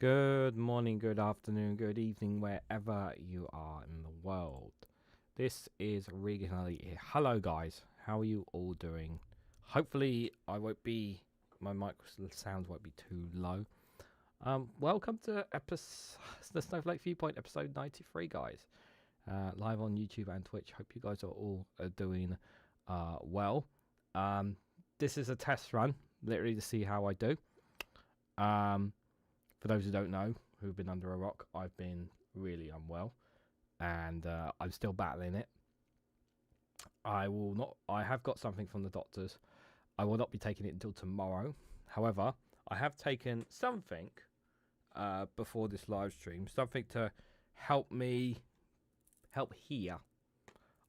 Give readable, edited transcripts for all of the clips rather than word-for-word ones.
Good morning, good afternoon, good evening, wherever you are in the world. This is REGANELITE here. Hello, guys. How are you all doing? Hopefully, my mic sound won't be too low. Welcome to the Snowflake Viewpoint episode 93, guys. Live on YouTube and Twitch. Hope you guys are all doing well. This is a test run, literally to see how I do. For those who don't know, who've been under a rock, I've been really unwell, and I'm still battling it. I have got something from the doctors. I will not be taking it until tomorrow. However, I have taken something before this live stream, something to help heal.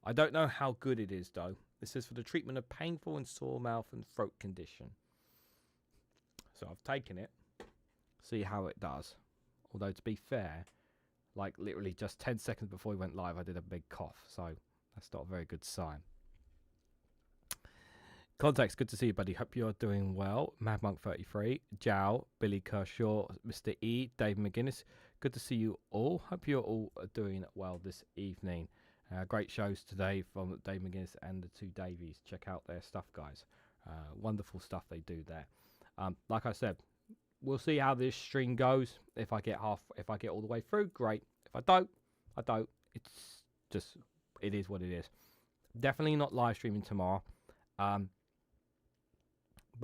I don't know how good it is though. This is for the treatment of painful and sore mouth and throat condition. So I've taken it. See how it does. Although, to be fair, like literally just 10 seconds before we went live, I did a big cough. So that's not a very good sign. Context, good to see you, buddy. Hope you're doing well. Mad Monk 33, Jow, Billy Kershaw, Mr. E, Dave McGuinness. Good to see you all. Hope you're all doing well this evening. Great shows today from Dave McGuinness and the two Davies. Check out their stuff, guys. Wonderful stuff they do there. Like I said, we'll see how this stream goes. If I get all the way through, great. If I don't, I don't. It is what it is. Definitely not live streaming tomorrow. But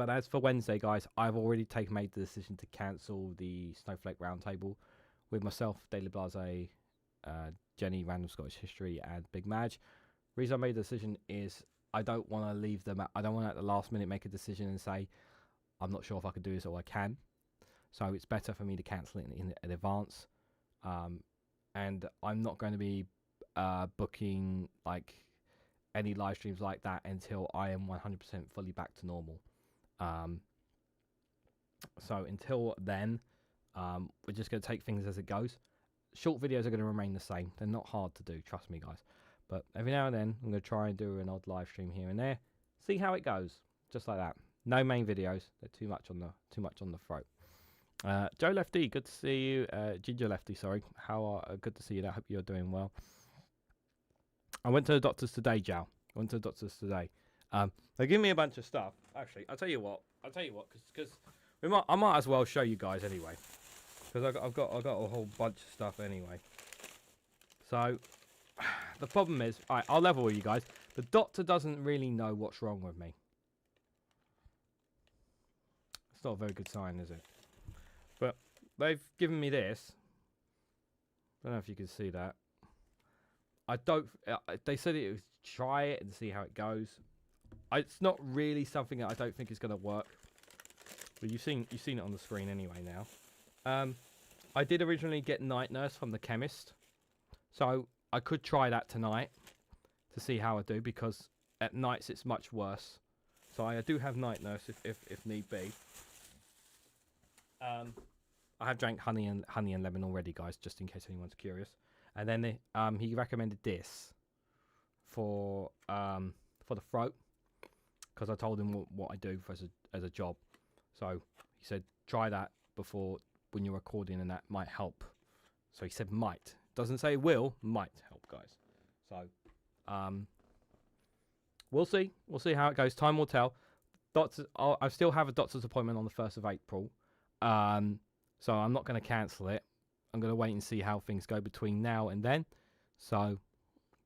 as for Wednesday, guys, I've already made the decision to cancel the Snowflake Roundtable with myself, Daily Blase, Jenny, Random Scottish History, and Big Madge. Reason I made the decision is I don't want to leave them. I don't want to at the last minute make a decision and say I'm not sure if I can do this or I can. So it's better for me to cancel it in advance. And I'm not going to be booking like any live streams like that until I am 100% fully back to normal. So until then, we're just going to take things as it goes. Short videos are going to remain the same. They're not hard to do, trust me, guys. But every now and then, I'm going to try and do an odd live stream here and there. See how it goes, just like that. No main videos. They're too much on the throat. Joe Lefty, good to see you. Ginger Lefty, sorry. Good to see you. I hope you're doing well. I went to the doctors today, Joe. They give me a bunch of stuff. Actually, I'll tell you what, because I might as well show you guys anyway, because I've got a whole bunch of stuff anyway. So the problem is, I'll level with you guys. The doctor doesn't really know what's wrong with me. It's not a very good sign, is it? But they've given me this. I don't know if you can see that. They said it was try it and see how it goes. It's not really something that I don't think is going to work. But you've seen it on the screen anyway now. I did originally get Night Nurse from the chemist, so I could try that tonight to see how I do, because at nights it's much worse. So I do have Night Nurse if need be. I have drank honey and lemon already, guys, just in case anyone's curious. And then he recommended this for the throat, because I told him what I do as a job. So he said try that before when you're recording, and that might help. So he said might. Doesn't say will, might help, guys. So we'll see. We'll see how it goes. Time will tell. I still have a doctor's appointment on the 1st of April. So I'm not going to cancel it. I'm going to wait and see how things go between now and then. So,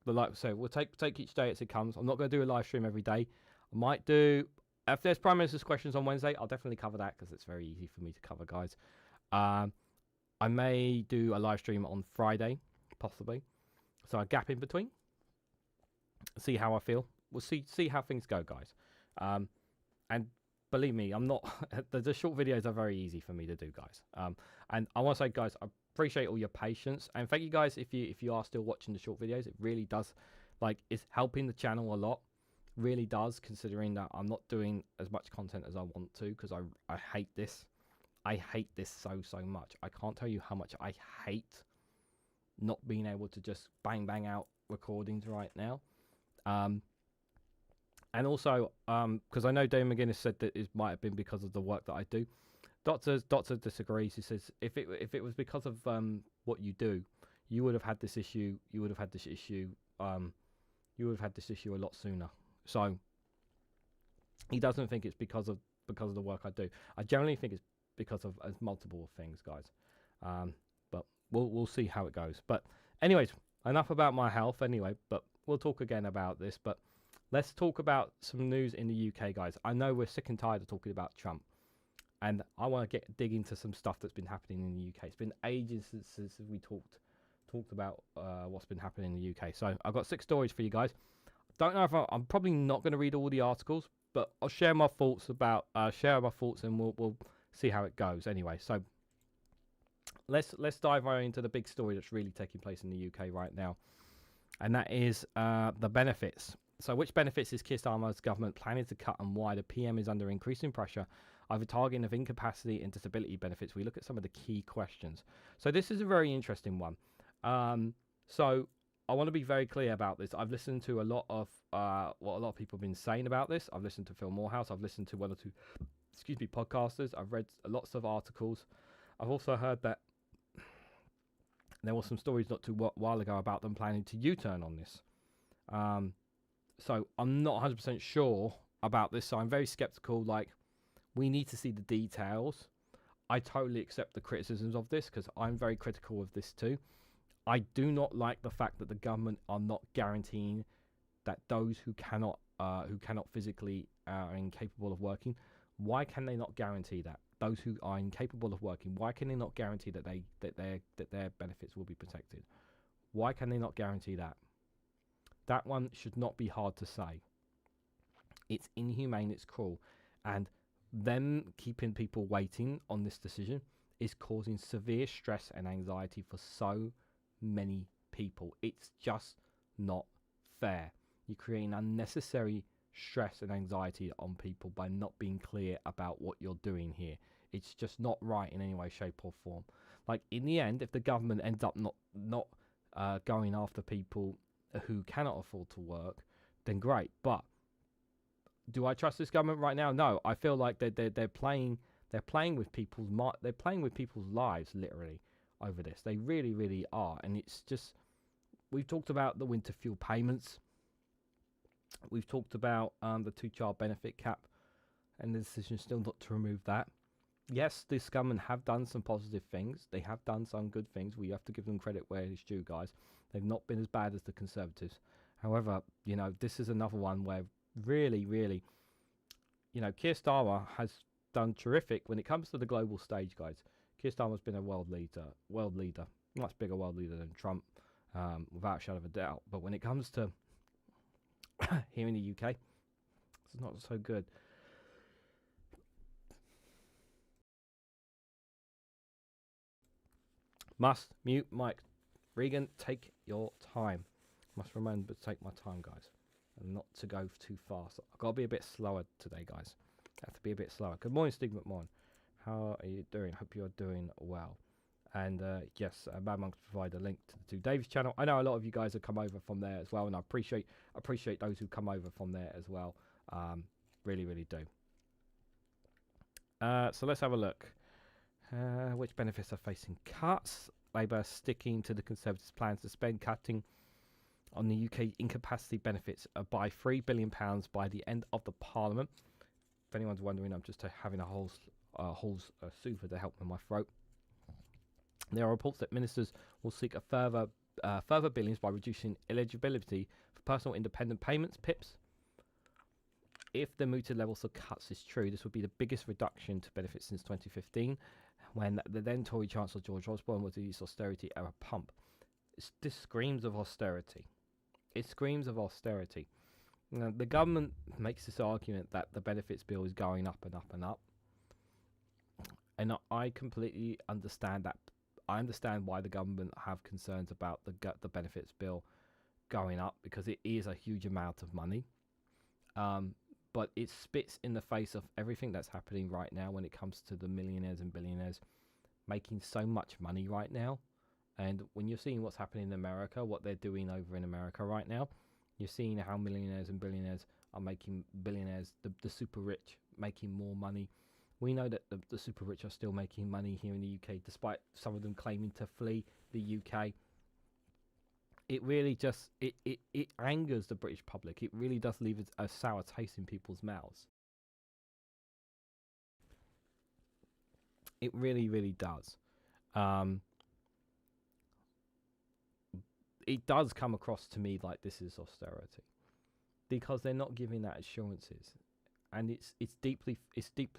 we'll take each day as it comes. I'm not going to do a live stream every day. I might do, if there's Prime Minister's questions on Wednesday, I'll definitely cover that, because it's very easy for me to cover, guys. I may do a live stream on Friday, possibly. So a gap in between. See how I feel. We'll see how things go, guys. And believe me, I'm not. The short videos are very easy for me to do, guys. And I want to say, guys, I appreciate all your patience, and thank you, guys, if you are still watching the short videos. It really does, it's helping the channel a lot. Really does, considering that I'm not doing as much content as I want to, because I hate this. I hate this so much. I can't tell you how much I hate not being able to just bang out recordings right now. And also, because I know Dave McGuinness said that it might have been because of the work that I do. Doctor disagrees. He says if it was because of what you do, you would have had this issue. You would have had this issue. You would have had this issue a lot sooner. So he doesn't think it's because of the work I do. I generally think it's because of multiple things, guys. But we'll see how it goes. But anyways, enough about my health. Anyway, but we'll talk again about this. But let's talk about some news in the UK, guys. I know we're sick and tired of talking about Trump. And I want to dig into some stuff that's been happening in the UK. It's been ages since we talked about what's been happening in the UK. So I've got 6 stories for you guys. Don't know if I'm probably not going to read all the articles, but I'll share my thoughts and we'll see how it goes. Anyway, so let's dive right into the big story that's really taking place in the UK right now, and that is the benefits. So which benefits is Keir Starmer's government planning to cut, and why the PM is under increasing pressure over targeting of incapacity and disability benefits? We look at some of the key questions. So this is a very interesting one. So I want to be very clear about this. I've listened to a lot of what a lot of people have been saying about this. I've listened to Phil Morehouse. I've listened to 1 or 2, podcasters. I've read lots of articles. I've also heard that there were some stories not too while ago about them planning to U-turn on this. So I'm not 100% sure about this. So I'm very skeptical. Like, we need to see the details. I totally accept the criticisms of this because I'm very critical of this too. I do not like the fact that the government are not guaranteeing that those who cannot physically are incapable of working. Why can they not guarantee that those who are incapable of working? Why can they not guarantee that their benefits will be protected? Why can they not guarantee that? That one should not be hard to say. It's inhumane. It's cruel, and them keeping people waiting on this decision is causing severe stress and anxiety for so many people. It's just not fair. You're creating unnecessary stress and anxiety on people by not being clear about what you're doing here. It's just not right in any way, shape or form. Like, in the end, if the government ends up not going after people who cannot afford to work, then great. But do I trust this government right now? No. I feel like they're playing with people's lives, literally, over this. They really, really are. And it's just, we've talked about the winter fuel payments. We've talked about the 2-child benefit cap, and the decision still not to remove that. Yes, this government have done some positive things. They have done some good things. We have to give them credit where it's due, guys. They've not been as bad as the Conservatives. However, this is another one where really, really, Keir Starmer has done terrific when it comes to the global stage, guys. Keir Starmer's been a world leader, much bigger world leader than Trump, without a shadow of a doubt. But when it comes to here in the UK, it's not so good. Must mute mic. Regan, take your time. Must remember to take my time, guys, and not to go too fast. I've got to be a bit slower today, guys. I have to be a bit slower. Good morning, Steve McMahon. How are you doing? Hope you are doing well. And yes, Mad Monks provide a link to the 2 Davies channel. I know a lot of you guys have come over from there as well, and I appreciate those who come over from there as well. Really, really do. So let's have a look. Which benefits are facing cuts? Labour sticking to the Conservatives' plans to spend cutting on the UK incapacity benefits by £3 billion by the end of the Parliament. If anyone's wondering, I'm just having a whole soother to help with my throat. There are reports that ministers will seek a further billions by reducing eligibility for personal independent payments, PIPs. If the mooted levels of cuts is true, this would be the biggest reduction to benefits since 2015, when the then Tory Chancellor George Osborne was to use austerity at a pump. This screams of austerity. It screams of austerity. Now, the government makes this argument that the benefits bill is going up and up and up. And I completely understand that. I understand why the government have concerns about the benefits bill going up, because it is a huge amount of money. But it spits in the face of everything that's happening right now when it comes to the millionaires and billionaires making so much money right now. And when you're seeing what's happening in America, what they're doing over in America right now, you're seeing how millionaires and billionaires are making billionaires, the super rich, making more money. We know that the super rich are still making money here in the UK, despite some of them claiming to flee the UK. It really just it angers the British public. It really does leave a sour taste in people's mouths. It really, really does. It does come across to me like this is austerity, because they're not giving that assurances, and it's deeply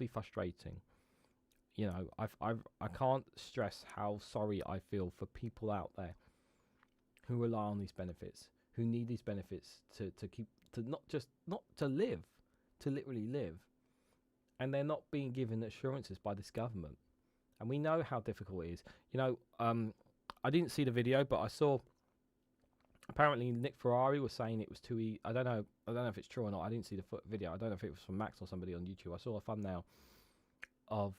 frustrating. You know, I can't stress how sorry I feel for people out there who rely on these benefits, who need these benefits to keep, to not to live, to literally live, and they're not being given assurances by this government. And we know how difficult it is. You know, I didn't see the video, but I saw apparently Nick Ferrari was saying it was too easy. I don't know if it's true or not. I didn't see the video. I don't know if it was from Max or somebody on YouTube. I saw a thumbnail of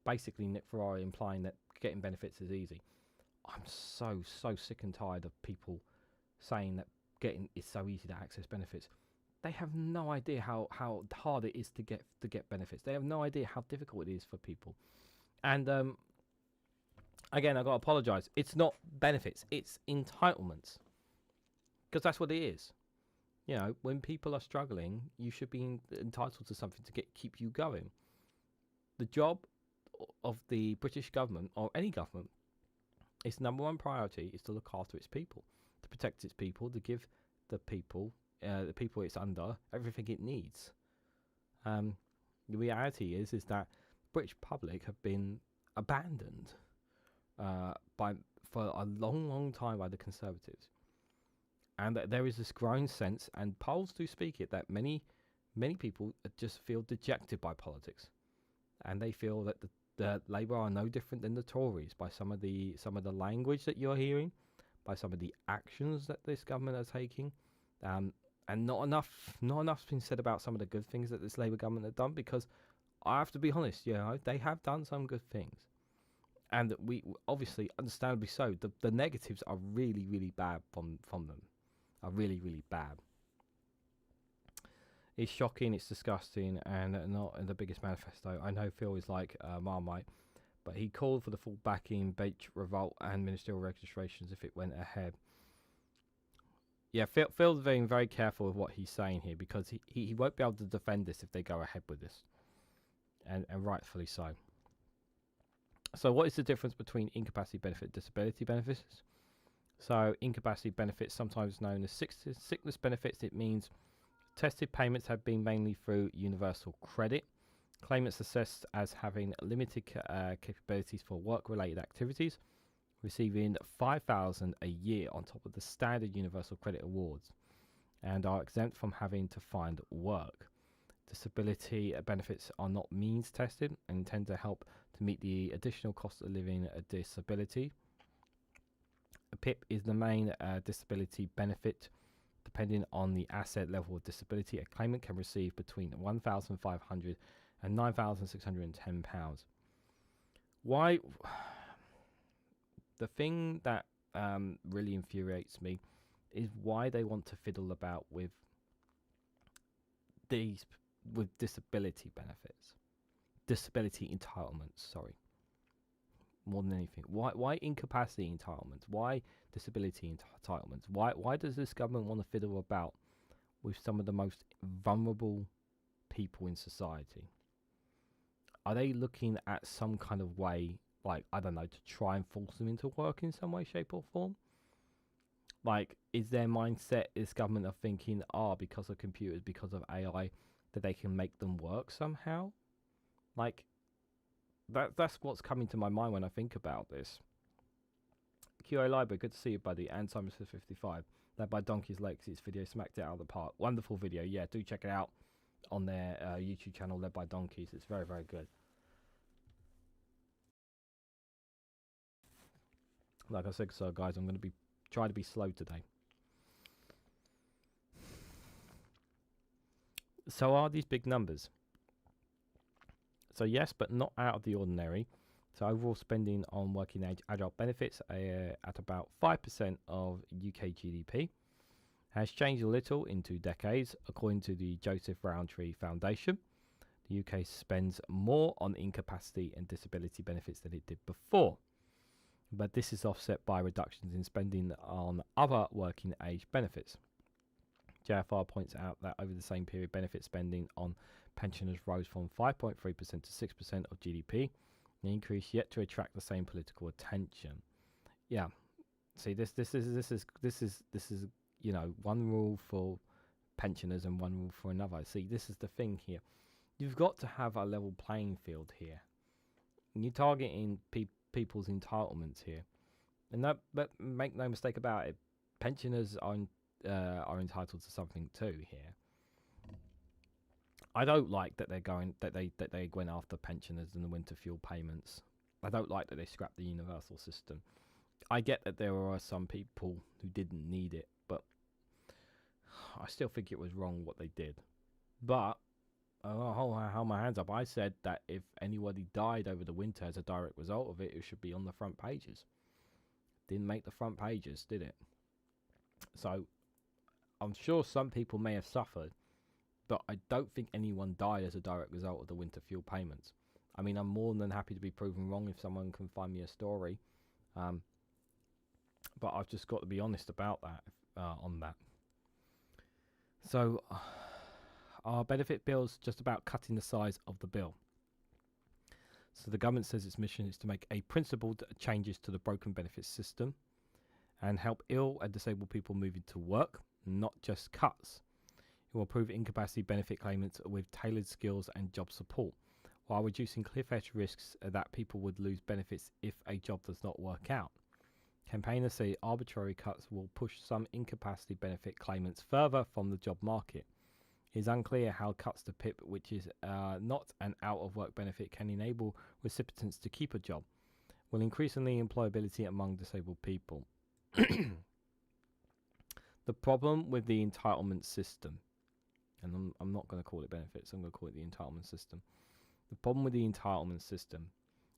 basically Nick Ferrari implying that getting benefits is easy. I'm so sick and tired of people saying that it's so easy to access benefits. They have no idea how hard it is to get benefits. They have no idea how difficult it is for people. And again, I've got to apologise. It's not benefits. It's entitlements. Because that's what it is. You know, when people are struggling, you should be entitled to something to keep you going. The job of the British government, or any government, its number one priority is to look after its people, to protect its people, to give the people it's under, everything it needs. The reality is that British public have been abandoned for a long time by the Conservatives, and that there is this growing sense, and polls do speak it, that many people just feel dejected by politics, and they feel that the Labour are no different than the Tories by some of the language that you're hearing, by some of the actions that this government are taking, and not enough's been said about some of the good things that this Labour government have done, because I have to be honest, you know, they have done some good things, and we obviously, understandably so, the negatives are really, really bad from them, are really, really bad. It's shocking, it's disgusting, and not the biggest manifesto. I know Phil is like Marmite, but he called for the full backing, bench revolt, and ministerial registrations if it went ahead. Yeah, Phil's being very careful with what he's saying here, because he won't be able to defend this if they go ahead with this. And rightfully so. So what is the difference between incapacity benefit and disability benefits? So incapacity benefits, sometimes known as sickness benefits, it means tested payments have been mainly through universal credit. Claimants assessed as having limited capabilities for work-related activities, receiving $5,000 a year on top of the standard universal credit awards, and are exempt from having to find work. Disability benefits are not means tested and intend to help to meet the additional cost of living a disability. A PIP is the main disability benefit. Depending on the asset level of disability, a claimant can receive between £1,500 and £9,610. Why? The thing that really infuriates me is why they want to fiddle about with disability benefits, disability entitlements. Sorry, more than anything. Why incapacity entitlements? Why disability entitlements? Why does this government want to fiddle about with some of the most vulnerable people in society? Are they looking at some kind of way, like, I don't know, to try and force them into work in some way, shape or form? Like, is their mindset, this government, of thinking, because of computers, because of AI, that they can make them work somehow? Like, that's what's coming to my mind when I think about this. QA Library, good to see you, buddy. And Simon 55, led by Donkey's Lakes. His video smacked it out of the park. Wonderful video. Yeah, do check it out on their YouTube channel, led by Donkeys. It's very, very good. Like I said, so guys, I'm going to try to be slow today. So are these big numbers? So yes, but not out of the ordinary. So overall spending on working age adult benefits at about 5% of UK GDP has changed a little in 2 decades, according to the Joseph Rowntree Foundation. The The UK spends more on incapacity and disability benefits than it did before, but this is offset by reductions in spending on other working age benefits. JFR points out that over the same period, benefit spending on pensioners rose from 5.3% to 6% of GDP, an increase yet to attract the same political attention. Yeah, see, this is one rule for pensioners and one rule for another. See, this is the thing here. You've got to have a level playing field here. You're targeting people's entitlements here, and but make no mistake about it, pensioners are entitled to something too here. I don't like that they went after pensioners and the winter fuel payments. I don't like that they scrapped the universal system. I get that there are some people who didn't need it, but I still think it was wrong what they did. But I'll hold my hands up. I said that if anybody died over the winter as a direct result of it, it should be on the front pages. Didn't make the front pages, did it? So I'm sure some people may have suffered, but I don't think anyone died as a direct result of the winter fuel payments. I mean, I'm more than happy to be proven wrong if someone can find me a story. But I've just got to be honest about that, on that. So, our benefit bill's just about cutting the size of the bill. So the government says its mission is to make a principled changes to the broken benefits system and help ill and disabled people move into work, not just cuts. It will improve incapacity benefit claimants with tailored skills and job support, while reducing cliff-edge risks that people would lose benefits if a job does not work out. Campaigners say arbitrary cuts will push some incapacity benefit claimants further from the job market. It is unclear how cuts to PIP, which is not an out-of-work benefit, can enable recipients to keep a job, will increasingly employability among disabled people. The problem with the entitlement system, and I'm not going to call it benefits, I'm going to call it the entitlement system. The problem with the entitlement system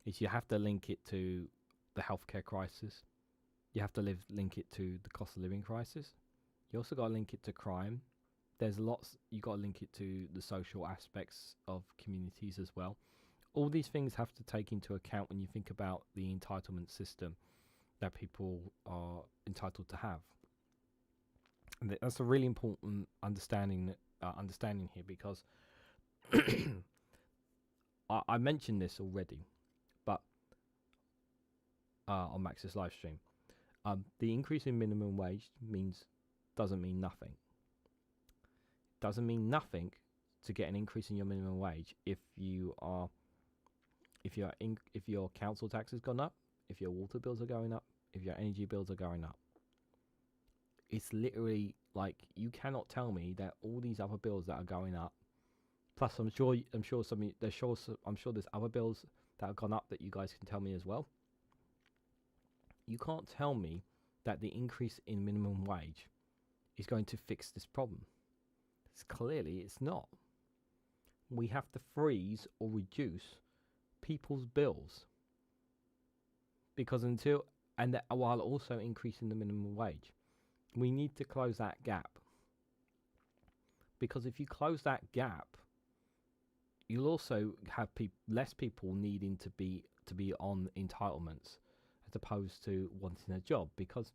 is you have to link it to the healthcare crisis. You have to link it to the cost of living crisis. You also got to link it to crime. There's lots, you got to link it to the social aspects of communities as well. All these things have to take into account when you think about the entitlement system that people are entitled to have. And that's a really important understanding here, because I mentioned this already, but on Max's live stream, the increase in minimum wage doesn't mean nothing. Doesn't mean nothing to get an increase in your minimum wage if your council tax has gone up, if your water bills are going up, if your energy bills are going up. It's literally like, you cannot tell me that all these other bills that are going up, plus I'm sure there's other bills that have gone up that you guys can tell me as well. You can't tell me that the increase in minimum wage is going to fix this problem. Clearly it's not. We have to freeze or reduce people's bills, because while also increasing the minimum wage, we need to close that gap. Because if you close that gap, you'll also have less people needing to be on entitlements as opposed to wanting a job, because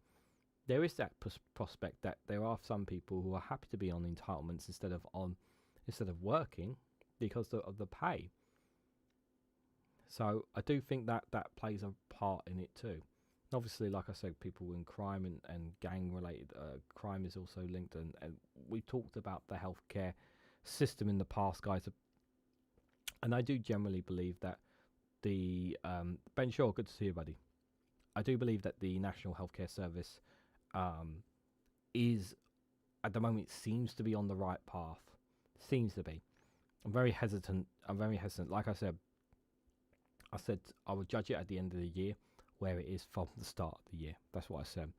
there is that prospect that there are some people who are happy to be on entitlements instead of working because of the pay. So I do think that plays a part in it too. And obviously, like I said, people in crime and gang-related crime is also linked, and we talked about the healthcare system in the past, guys. And I do generally believe that Ben Shaw, good to see you, buddy. I do believe that the National Healthcare Service is, at the moment, seems to be on the right path. Seems to be. I'm very hesitant. Like I said I would judge it at the end of the year where it is from the start of the year. That's what I said.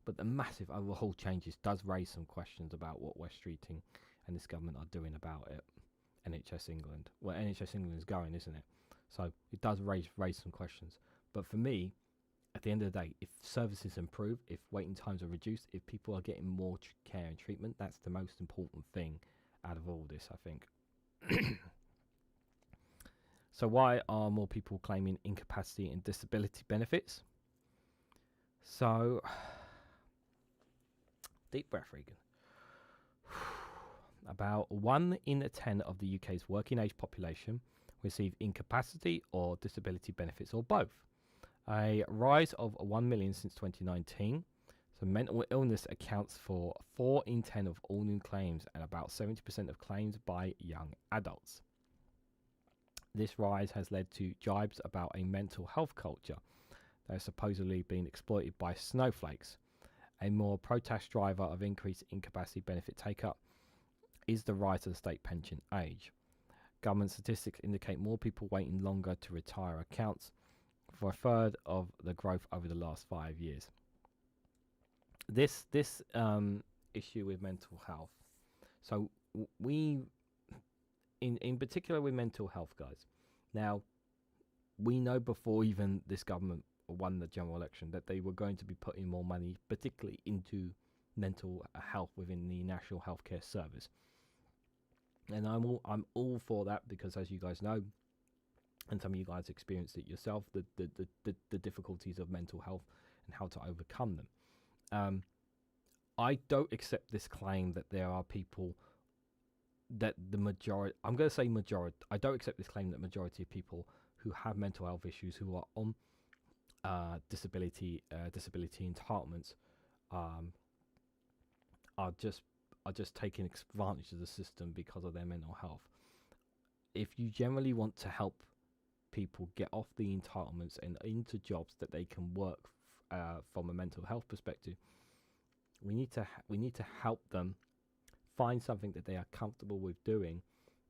But the massive overhaul changes does raise some questions about what West Streeting and this government are doing about it. NHS England. Well, NHS England is going, isn't it? So it does raise some questions. But for me, at the end of the day, if services improve, if waiting times are reduced, if people are getting more care and treatment, that's the most important thing out of all this, I think. So why are more people claiming incapacity and disability benefits? So, deep breath, Regan. About 1 in 10 of the UK's working age population receive incapacity or disability benefits, or both. A rise of 1 million since 2019. So mental illness accounts for 4 in 10 of all new claims and about 70% of claims by young adults. This rise has led to jibes about a mental health culture that has supposedly been exploited by snowflakes. A more protest driver of increased incapacity benefit take-up is the rise of the state pension age. Government statistics indicate more people waiting longer to retire accounts for a third of the growth over the last 5 years. This issue with mental health. So we, in particular with mental health, guys. Now, we know before even this government won the general election that they were going to be putting more money, particularly into mental health within the National Healthcare Service. And I'm all for that, because as you guys know, and some of you guys experienced it yourself, the difficulties of mental health and how to overcome them. I don't accept this claim that there are people that the majority, I'm going to say majority, I don't accept this claim that majority of people who have mental health issues, who are on disability entitlements, are just taking advantage of the system because of their mental health. If you generally want to help people get off the entitlements and into jobs that they can work from a mental health perspective, we need to help them find something that they are comfortable with doing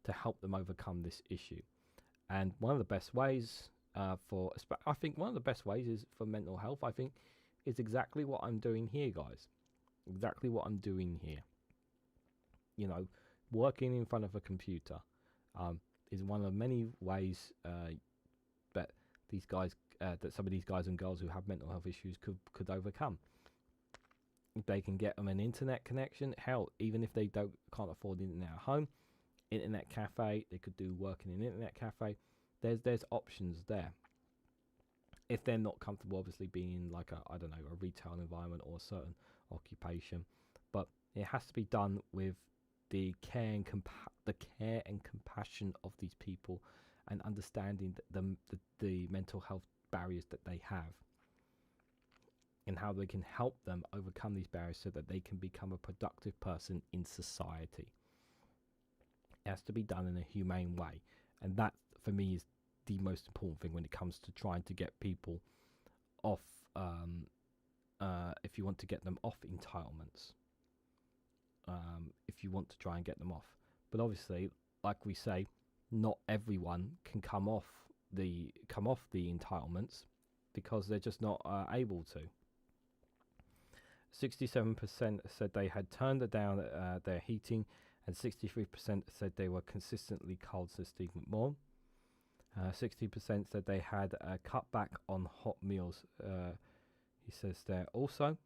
to help them overcome this issue. And one of the best ways I think one of the best ways is for mental health, I think, is exactly what I'm doing here, guys. Exactly what I'm doing here. You know, working in front of a computer is one of many ways that these guys, that some of these guys and girls who have mental health issues could overcome. If they can get them an internet connection, hell, even if they can't afford the internet at home, internet cafe, they could do work in an internet cafe. There's options there. If they're not comfortable, obviously, being in like a retail environment or a certain occupation, but it has to be done with the care and compassion of these people, and understanding the mental health barriers that they have, and how they can help them overcome these barriers so that they can become a productive person in society. It has to be done in a humane way, and that for me is the most important thing when it comes to trying to get people off, if you want to get them off entitlements, if you want to try and get them off. But obviously, like we say, not everyone can come off the entitlements, because they're just not able to. 67% said they had turned down their heating, and 63% said they were consistently cold, says Steve McMahon. 60% said they had cut back on hot meals, he says there also.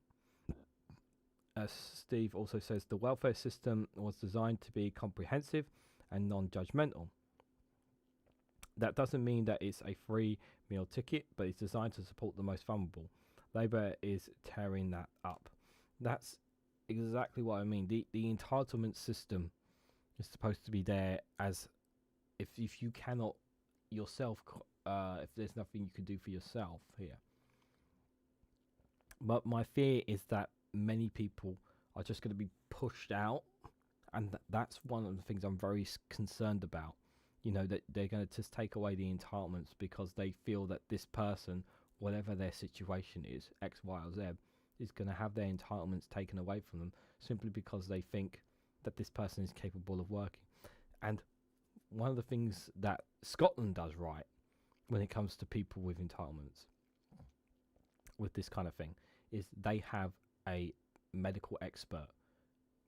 Steve also says the welfare system was designed to be comprehensive and non-judgmental. That doesn't mean that it's a free meal ticket, but it's designed to support the most vulnerable. Labour is tearing that up. That's exactly what I mean. The entitlement system is supposed to be there as if you cannot yourself, if there's nothing you can do for yourself here. But my fear is that many people are just going to be pushed out, and that's one of the things I'm very concerned about. You know, that they're going to just take away the entitlements because they feel that this person, whatever their situation is, X, Y, or Z, is going to have their entitlements taken away from them simply because they think that this person is capable of working. And one of the things that Scotland does right when it comes to people with entitlements, with this kind of thing, is they have a medical expert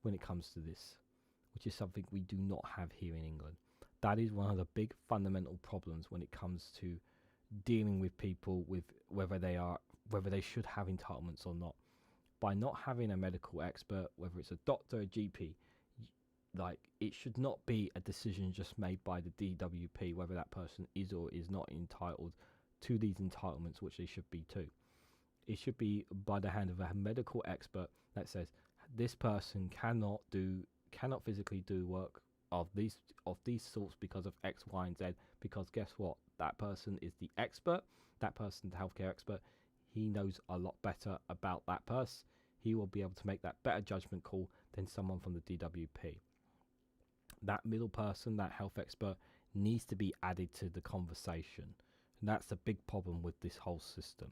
when it comes to this, which is something we do not have here in England. That is one of the big fundamental problems when it comes to dealing with people with whether they should have entitlements or not. By not having a medical expert, whether it's a doctor, a GP, like, it should not be a decision just made by the DWP whether that person is or is not entitled to these entitlements, which they should be too. It should be by the hand of a medical expert that says this person cannot physically do work of these sorts because of X, Y, and Z. Because guess what? That person is the expert. That person, the healthcare expert, he knows a lot better about that person. He will be able to make that better judgment call than someone from the DWP. That middle person, that health expert, needs to be added to the conversation. And that's a big problem with this whole system.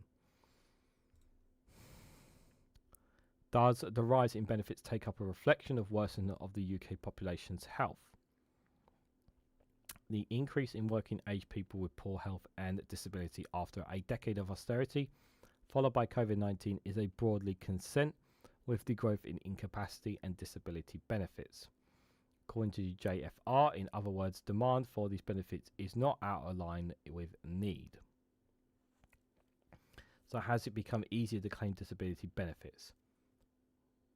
Does the rise in benefits take up a reflection of worsening of the UK population's health? The increase in working age people with poor health and disability after a decade of austerity, followed by COVID-19, is a broadly consent with the growth in incapacity and disability benefits. According to JFR, in other words, demand for these benefits is not out of line with need. So has it become easier to claim disability benefits?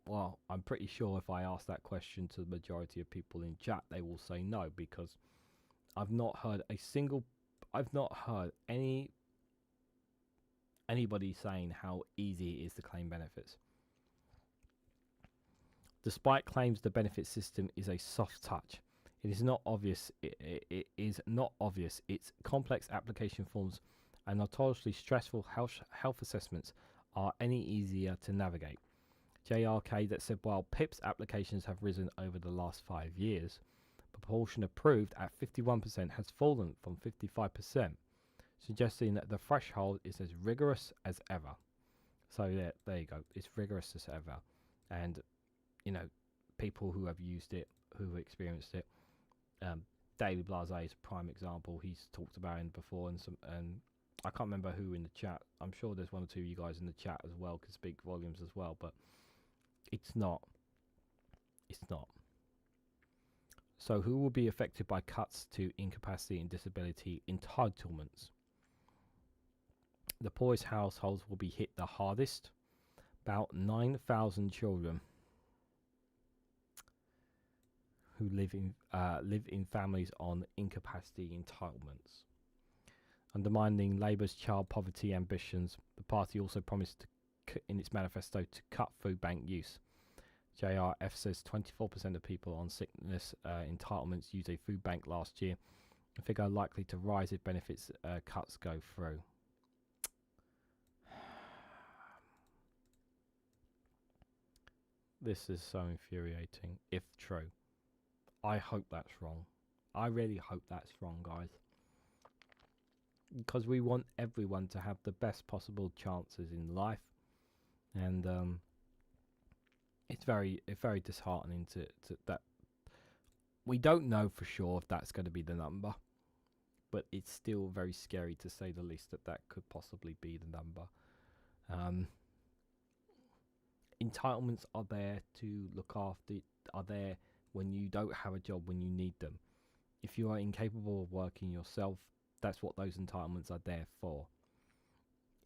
Well, I'm pretty sure if I ask that question to the majority of people in chat, they will say no, because I've not heard anybody saying how easy it is to claim benefits. Despite claims the benefit system is a soft touch, it is not obvious. It is not obvious. Its complex application forms and notoriously stressful health assessments are any easier to navigate. JRK that said while PIP's applications have risen over the last 5 years, proportion approved at 51% has fallen from 55%, suggesting that the threshold is as rigorous as ever. So yeah, there you go. It's rigorous as ever, and you know, people who have used it, who have experienced it. Daily Blase is a prime example. He's talked about it before, and I can't remember who in the chat. I'm sure there's one or two of you guys in the chat as well can speak volumes as well, but it's not. So who will be affected by cuts to incapacity and disability entitlements? The poorest households will be hit the hardest. About 9,000 children who live in families on incapacity entitlements. Undermining Labour's child poverty ambitions, the party also promised in its manifesto to cut food bank use. JRF says 24% of people on sickness entitlements used a food bank last year, a figure likely to rise if benefits cuts go through. This is so infuriating, if true. I hope that's wrong. I really hope that's wrong, guys. Because we want everyone to have the best possible chances in life. And it's very disheartening to that we don't know for sure if that's going to be the number. But it's still very scary to say the least that could possibly be the number. Entitlements are there to look after, are there when you don't have a job, when you need them. If you are incapable of working yourself, that's what those entitlements are there for.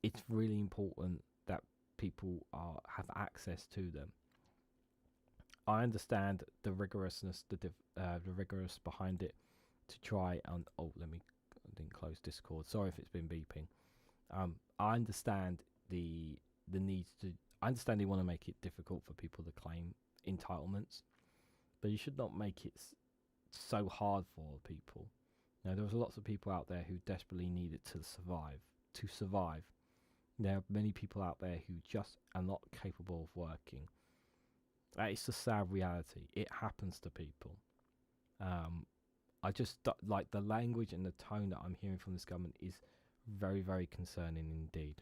It's really important that people have access to them. I understand the rigorousness, the rigorous behind it to try and I didn't close Discord. Sorry if it's been beeping. I understand the needs to. I understand they want to make it difficult for people to claim entitlements, but you should not make it so hard for people. Now, there was lots of people out there who desperately needed to survive. There are many people out there who just are not capable of working. It's a sad reality. It happens to people. I just like the language and the tone that I'm hearing from this government is very, very concerning indeed.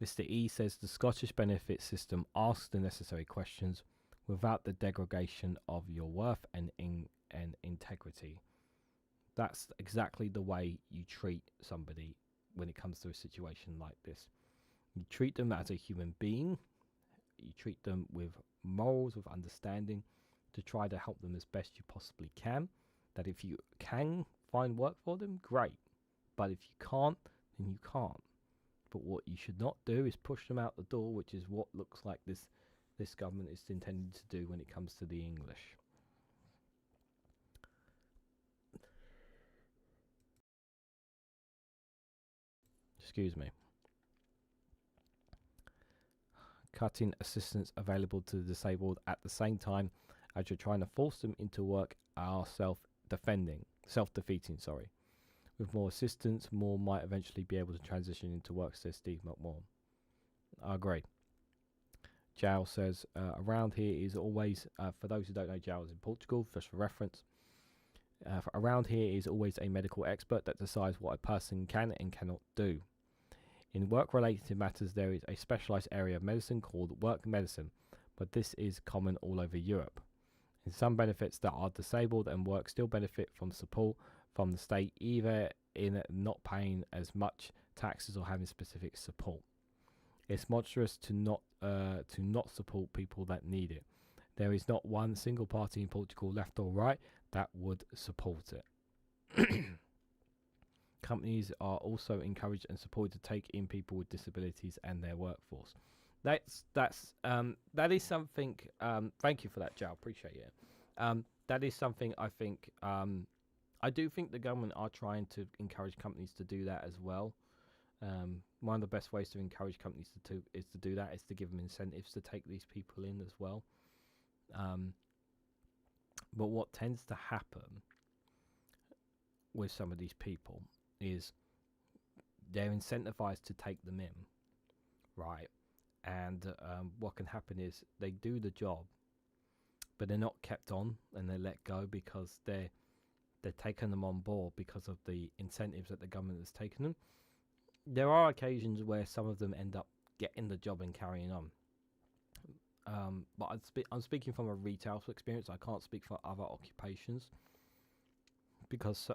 Mr. E says the Scottish benefit system asks the necessary questions without the degradation of your worth and integrity. That's exactly the way you treat somebody when it comes to a situation like this. You treat them as a human being. You treat them with morals, with understanding, to try to help them as best you possibly can. That if you can find work for them, great. But if you can't, then you can't. But what you should not do is push them out the door, which is what looks like this this government is intended to do when it comes to the English. Excuse me. Cutting assistance available to the disabled at the same time as you're trying to force them into work are self-defeating, sorry. With more assistance, more might eventually be able to transition into work, says Steve McMahon. I agree. Jow says, around here is always, for those who don't know, Jow is in Portugal, just for reference. Around here is always a medical expert that decides what a person can and cannot do. In work-related matters, there is a specialised area of medicine called work medicine, but this is common all over Europe. In some benefits that are disabled and work still benefit from support from the state, either in not paying as much taxes or having specific support. It's monstrous to not support people that need it. There is not one single party in Portugal, left or right, that would support it. Companies are also encouraged and supported to take in people with disabilities and their workforce. That is something. Thank you for that, Joe. Appreciate it. That is something I think. I do think the government are trying to encourage companies to do that as well. One of the best ways to encourage companies to do that is to give them incentives to take these people in as well. But what tends to happen with some of these people is they're incentivized to take them in, right? And what can happen is they do the job, but they're not kept on and they're let go because they're taking them on board because of the incentives that the government has taken them. There are occasions where some of them end up getting the job and carrying on. But I'm speaking from a retail experience. I can't speak for other occupations because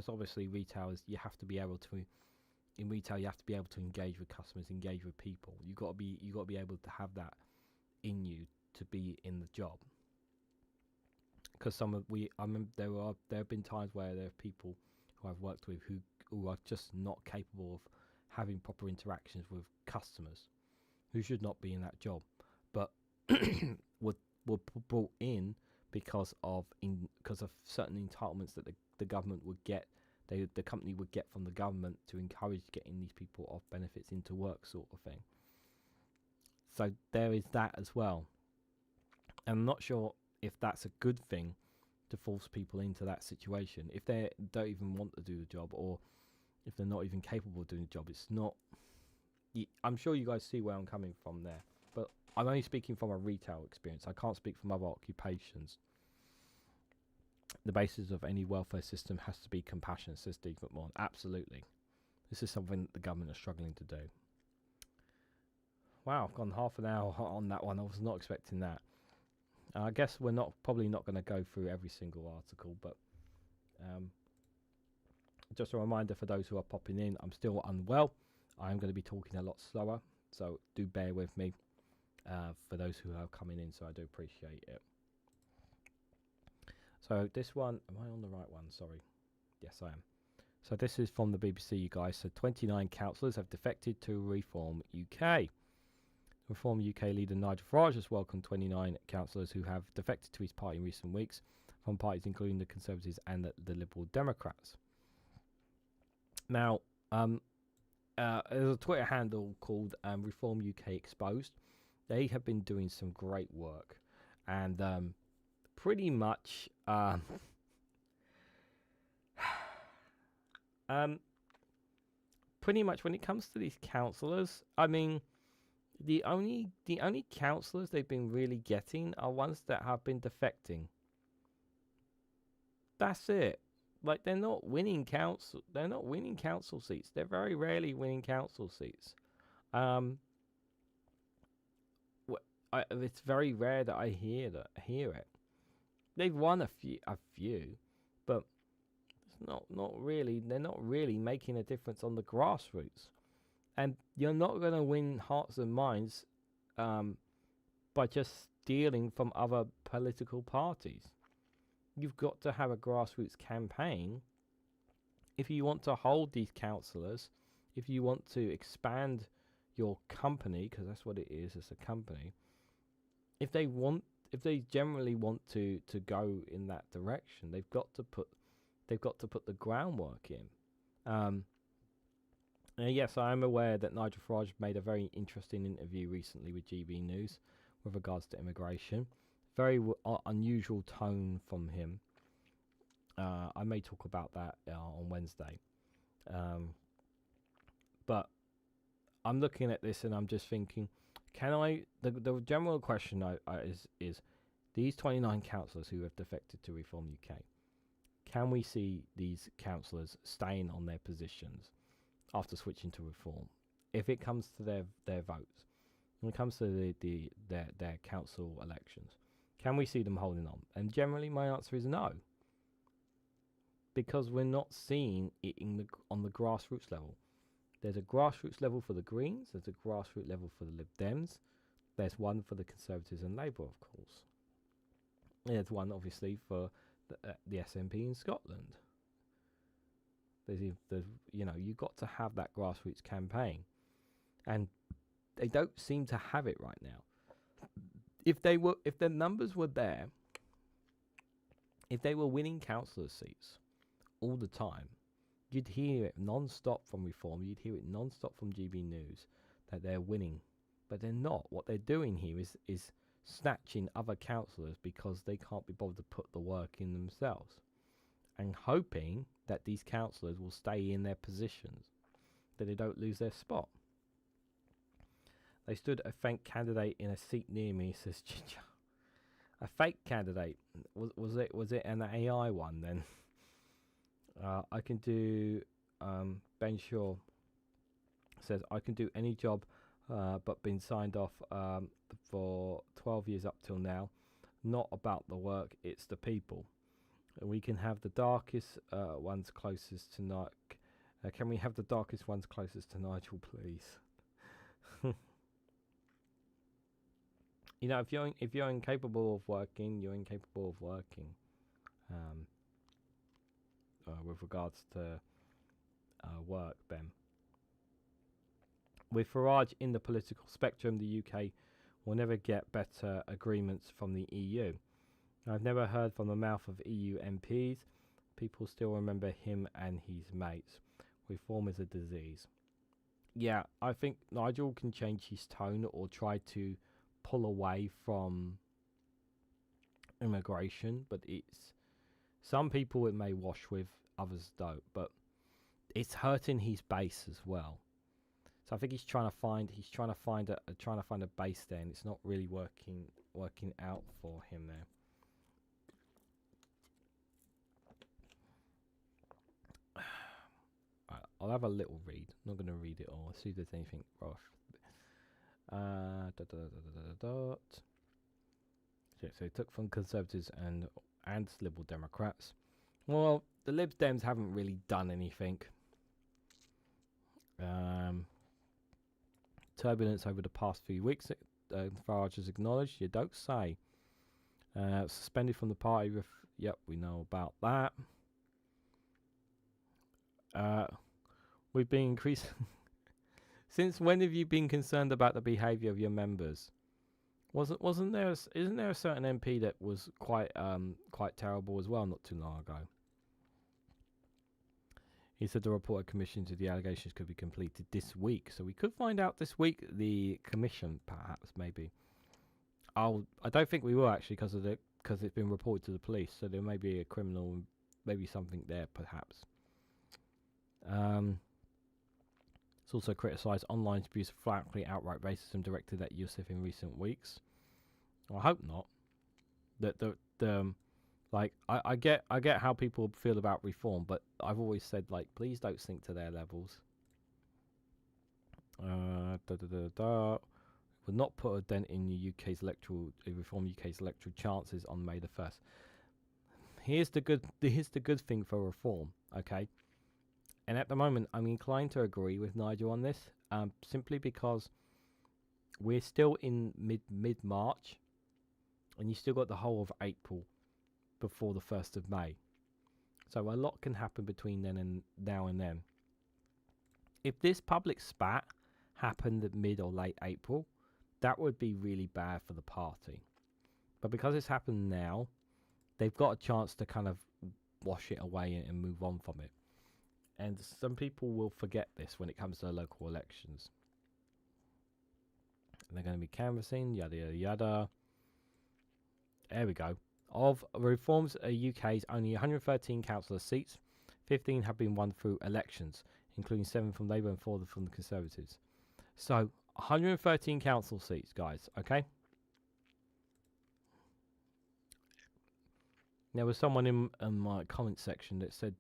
obviously retail is, you have to be able to, in retail you have to be able to engage with customers, engage with people. You got to be able to have that in you to be in the job. Because I remember there have been times where there are people who I've worked with who are just not capable of having proper interactions with customers, who should not be in that job, but were brought in because of certain entitlements that the government would get, the company would get from the government to encourage getting these people off benefits into work, sort of thing. So there is that as well. I'm not sure if that's a good thing to force people into that situation. If they don't even want to do the job, or if they're not even capable of doing the job, it's not. I'm sure you guys see where I'm coming from there, but I'm only speaking from a retail experience. I can't speak from other occupations. The basis of any welfare system has to be compassion, says Steve McMahon. Absolutely. This is something that the government are struggling to do. Wow, I've gone half an hour on that one. I was not expecting that. I guess we're probably not going to go through every single article, but just a reminder for those who are popping in, I'm still unwell. I'm going to be talking a lot slower, so do bear with me for those who are coming in, so I do appreciate it. So this one, am I on the right one? Sorry. Yes, I am. So this is from the BBC, you guys. So 29 councillors have defected to Reform UK. Reform UK leader Nigel Farage has welcomed 29 councillors who have defected to his party in recent weeks, from parties including the Conservatives and the Liberal Democrats. Now, there's a Twitter handle called Reform UK Exposed. They have been doing some great work, and pretty much when it comes to these councillors, I mean, the only councillors they've been really getting are ones that have been defecting. That's it. Like, they're not winning council seats. They're very rarely winning council seats. It's very rare that I hear it. They've won a few, but it's not really. They're not really making a difference on the grassroots. And you're not going to win hearts and minds by just stealing from other political parties. You've got to have a grassroots campaign if you want to hold these councillors, if you want to expand your company, because that's what it is, it's a company. if they generally want to go in that direction, they've got to put the groundwork in. Yes, I am aware that Nigel Farage made a very interesting interview recently with GB News with regards to immigration. Very unusual tone from him. I may talk about that on Wednesday. But I'm looking at this and I'm just thinking, the general question is these 29 councillors who have defected to Reform UK, can we see these councillors staying on their positions after switching to Reform? If it comes to their votes, when it comes to their council elections, can we see them holding on? And generally my answer is no. Because we're not seeing it on the grassroots level. There's a grassroots level for the Greens, there's a grassroots level for the Lib Dems, there's one for the Conservatives and Labour, of course. There's one, obviously, for the SNP in Scotland. There's you've got to have that grassroots campaign. And they don't seem to have it right now. If the numbers were there, if they were winning councillor seats all the time, you'd hear it non-stop from Reform, you'd hear it non-stop from GB News that they're winning. But they're not. What they're doing here is snatching other councillors because they can't be bothered to put the work in themselves, and hoping that these councillors will stay in their positions, that they don't lose their spot. They stood a fake candidate in a seat near me, says Ginger. A fake candidate? Was it an AI one then? I can do, Ben Shaw says, I can do any job but been signed off for 12 years up till now. Not about the work, it's the people. We can have the darkest ones closest to can we have the darkest ones closest to Nigel, please? If you're incapable of working, you're incapable of working. With regards to work, Ben. With Farage in the political spectrum, the UK will never get better agreements from the EU. I've never heard from the mouth of EU MPs. People still remember him and his mates. Reform is a disease. Yeah, I think Nigel can change his tone or try to pull away from immigration, but some people it may wash with, others don't. But it's hurting his base as well. So I think he's trying to find a base there, and it's not really working out for him there. Right, I'll have a little read. I'm not going to read it all. Let's see if there's anything rough. So he took from Conservatives and Liberal Democrats. Well, the Lib Dems haven't really done anything. Turbulence over the past few weeks, Farage has acknowledged. You don't say. Suspended from the party. Yep, we know about that. We've been increasing. Since when have you been concerned about the behaviour of your members? Isn't there a certain MP that was quite terrible as well not too long ago? He said the report commission to the allegations could be completed this week, so we could find out this week. The commission, perhaps, maybe. I don't think we will actually, because it's been reported to the police, so there may be a criminal, maybe something there, perhaps. It's also criticised online abuse of flatly outright racism directed at Yusuf in recent weeks. Well, I hope not. I get how people feel about reform, but I've always said, please don't sink to their levels. Would not put a dent in the Reform UK's electoral chances on May the 1st. Here's the good thing for reform, okay? And at the moment, I'm inclined to agree with Nigel on this, simply because we're still in mid-March, and you still got the whole of April before the 1st of May. So a lot can happen between now and then. If this public spat happened at mid or late April, that would be really bad for the party. But because it's happened now, they've got a chance to kind of wash it away and move on from it. And some people will forget this when it comes to local elections. And they're going to be canvassing, yada, yada, yada. There we go. Of reforms, UK's only 113 councillor seats. 15 have been won through elections, including 7 from Labour and 4 from the Conservatives. So, 113 council seats, guys, okay? There was someone in my comment section that said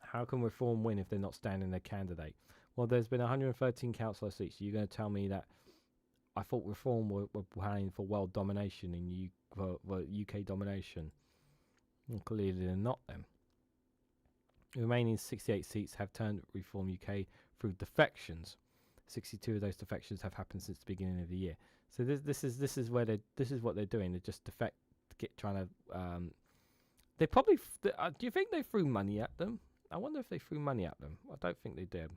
how can Reform win if they're not standing their candidate? Well, there's been 113 councillor seats. You're going to tell me that I thought Reform were planning for world domination in UK domination? Well, clearly they're not then. The remaining 68 seats have turned Reform UK through defections. 62 of those defections have happened since the beginning of the year. So this is what they're doing. They're just trying to. They probably. Do you think they threw money at them? I wonder if they threw money at them. I don't think they did.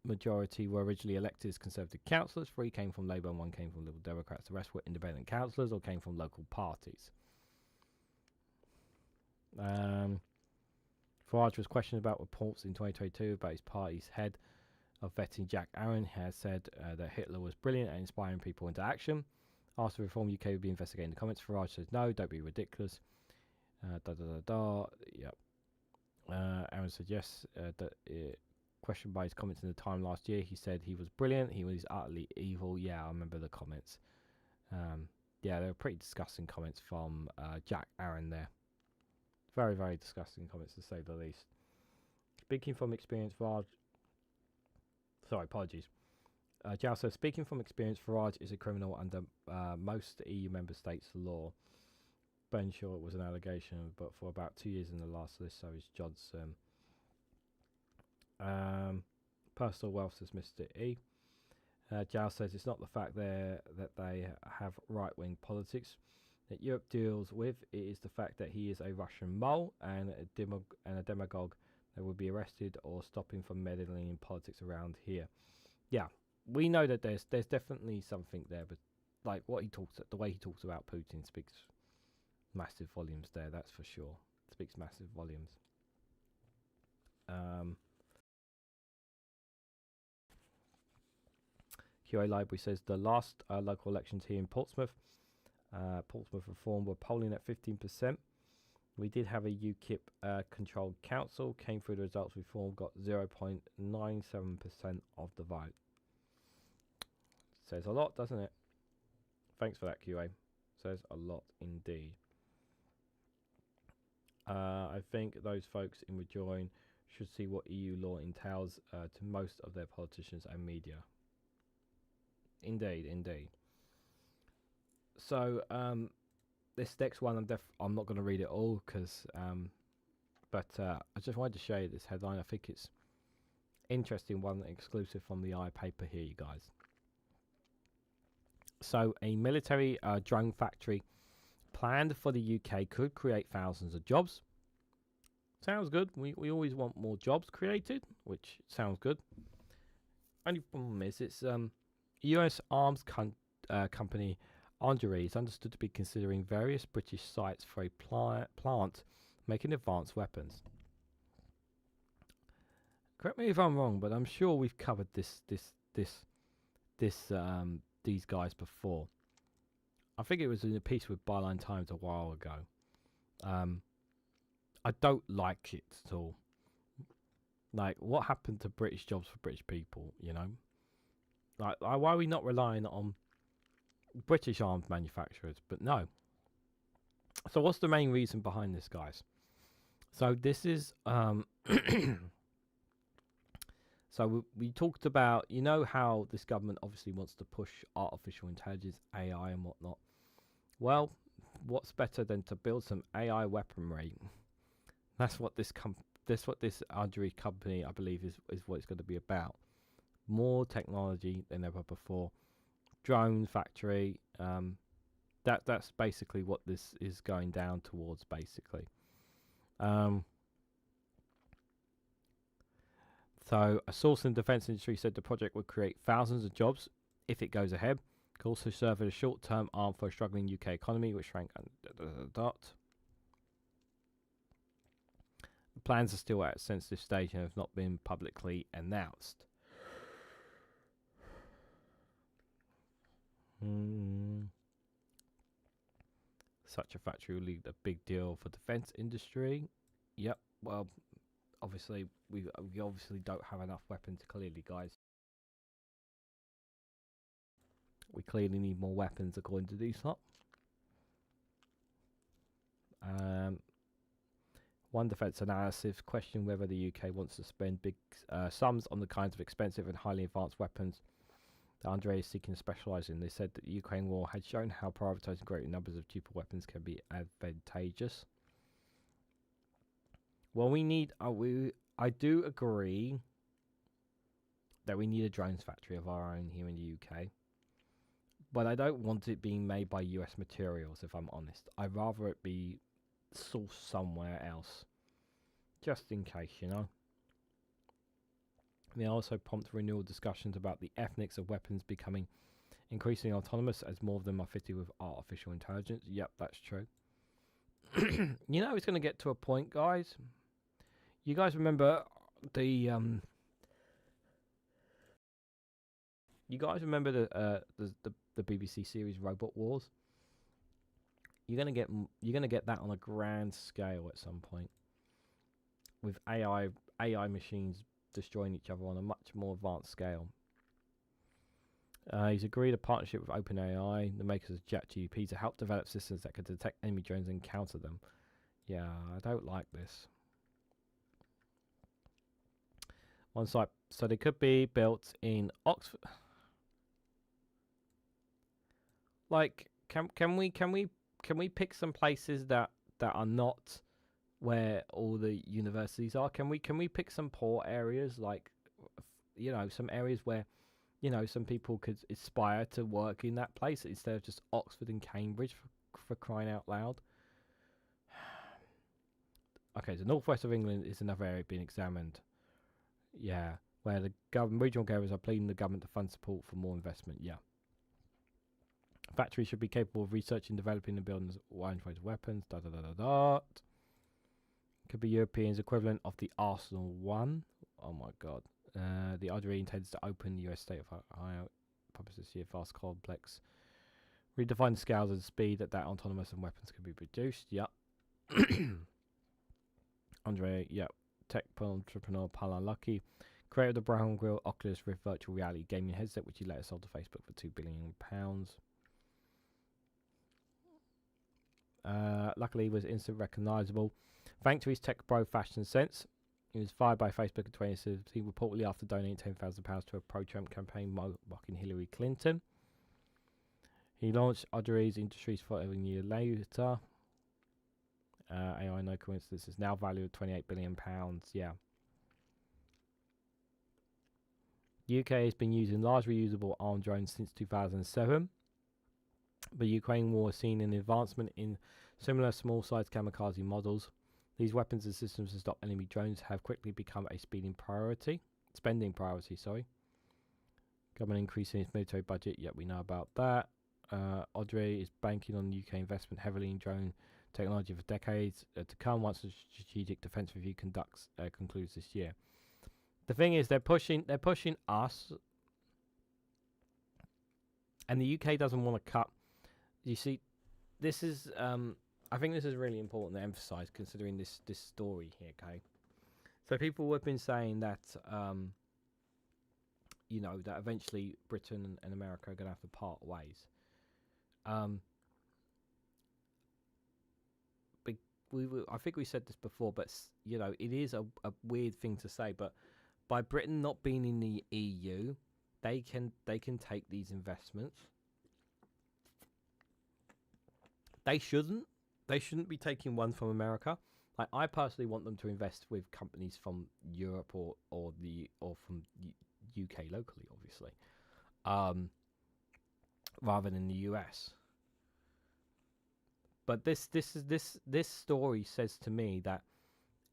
Majority were originally elected as Conservative councillors. 3 came from Labour and 1 came from Liberal Democrats. The rest were independent councillors or came from local parties. Farage was questioned about reports in 2022 about his party's head of vetting Jack Aaron has said that Hitler was brilliant at inspiring people into action. Asked the Reform UK would be investigating the comments. Farage says no, don't be ridiculous. Yep. Aaron said yes. Questioned by his comments in the Time last year, he said he was brilliant. He was utterly evil. Yeah, I remember the comments. Yeah, they were pretty disgusting comments from Jack Aaron there. Very, very disgusting comments to say the least. Speaking from experience, Farage. Sorry, apologies. Jal says, speaking from experience, Farage is a criminal under most EU member states' law. Ben sure it was an allegation, but for about 2 years in the last list, so is Jodson. Personal wealth, says Mr. E. Jal says it's not the fact that they have right-wing politics that Europe deals with. It is the fact that he is a Russian mole and a demagogue that will be arrested or stopping from meddling in politics around here. Yeah, we know that there's definitely something there, but like the way he talks about Putin speaks massive volumes there. That's for sure. Speaks massive volumes. QA Library says the last local elections here in Portsmouth, Portsmouth Reform were polling at 15%. We did have a UKIP controlled council, came through the results. Reform got 0.97% of the vote. Says a lot, doesn't it? Thanks for that, QA. Says a lot indeed. I think those folks in Rejoin should see what EU law entails to most of their politicians and media. Indeed, indeed. So, this next one, I'm not going to read it all because, but I just wanted to show you this headline. I think it's interesting one, exclusive from the iPaper here, you guys. So, a military drone factory planned for the UK could create thousands of jobs. Sounds good. We always want more jobs created, which sounds good. Only problem is it's US arms company Anduril is understood to be considering various British sites for a plant making advanced weapons. Correct me if I'm wrong, but I'm sure we've covered these guys before. I think it was in a piece with Byline Times a while ago. I don't like it at all. Like, what happened to British jobs for British people, you know? Like, why are we not relying on British arms manufacturers? But no. So what's the main reason behind this, guys? So this is... So we talked about, you know, how this government obviously wants to push artificial intelligence, AI and whatnot. Well, what's better than to build some AI weaponry? That's what this Anduril company, I believe, is what it's going to be about. More technology than ever before. Drone factory. That's basically what this is going down towards, basically. So a source in the defence industry said the project would create thousands of jobs if it goes ahead. Could also serve as a short-term arm for a struggling UK economy, which rank plans are still at a sensitive stage and have not been publicly announced. Such a factory will lead a big deal for defence industry. Yep. Well, obviously we obviously don't have enough weapons. Clearly, guys, we clearly need more weapons according to DSOT. One defence analysis questioned whether the UK wants to spend big sums on the kinds of expensive and highly advanced weapons that Andre is seeking to specialise in. They said that the Ukraine war had shown how prioritising greater numbers of cheaper weapons can be advantageous. Well, we need. I do agree that we need a drones factory of our own here in the UK, but I don't want it being made by US materials. If I'm honest, I'd rather it be sourced somewhere else, just in case, you know. They also prompt renewal discussions about the ethnics of weapons becoming increasingly autonomous as more of them are fitted with artificial intelligence. Yep, that's true. You know, it's going to get to a point, guys. You guys remember the you guys remember the BBC series Robot Wars? You're gonna get that on a grand scale at some point, with AI machines destroying each other on a much more advanced scale. He's agreed a partnership with OpenAI, the makers of ChatGPT, to help develop systems that can detect enemy drones and counter them. Yeah, I don't like this. One site, so they could be built in Oxford. Like, can we pick some places that are not where all the universities are? Can we pick some poor areas, like, you know, some areas where, you know, some people could aspire to work in that place instead of just Oxford and Cambridge, for crying out loud. Okay, the northwest of England is another area being examined. Yeah, where the regional governments are pleading the government to fund support for more investment. Yeah. Factories should be capable of researching, developing, and building a wide range of weapons. Could be Europeans' equivalent of the Arsenal 1. Oh my god. The RDA intends to open the US state of Ohio purposes here, vast complex. Redefine the scales and speed that autonomous and weapons can be produced. Yep. Andre, yep. Tech entrepreneur Palan Lucky created the Brown Grill Oculus Rift virtual reality gaming headset, which he later sold to Facebook for £2 billion. Luckily, he was instant recognisable thanks to his tech pro fashion sense. He was fired by Facebook in 2017, reportedly after donating £10,000 to a pro-Trump campaign mocking Hillary Clinton. He launched Audrey's Industries following a year later. AI, no coincidence, is now valued at £28 billion. Yeah. The UK has been using large reusable armed drones since 2007. The Ukraine war has seen an advancement in similar small-sized kamikaze models. These weapons and systems to stop enemy drones have quickly become a spending priority. Government increasing its military budget, yet we know about that. Audrey is banking on UK investment heavily in drone technology for decades to come once the Strategic Defence Review concludes this year. The thing is, they're pushing us, and the UK doesn't want to cut. You see, this is I think this is really important to emphasise, considering this story here. Okay, so people have been saying that you know, that eventually Britain and America are going to have to part ways. I think we said this before, but you know, it is a weird thing to say, but by Britain not being in the EU, they can take these investments. They shouldn't be taking one from America. Like, I personally want them to invest with companies from Europe or from UK locally, obviously, rather than the US. But this story says to me that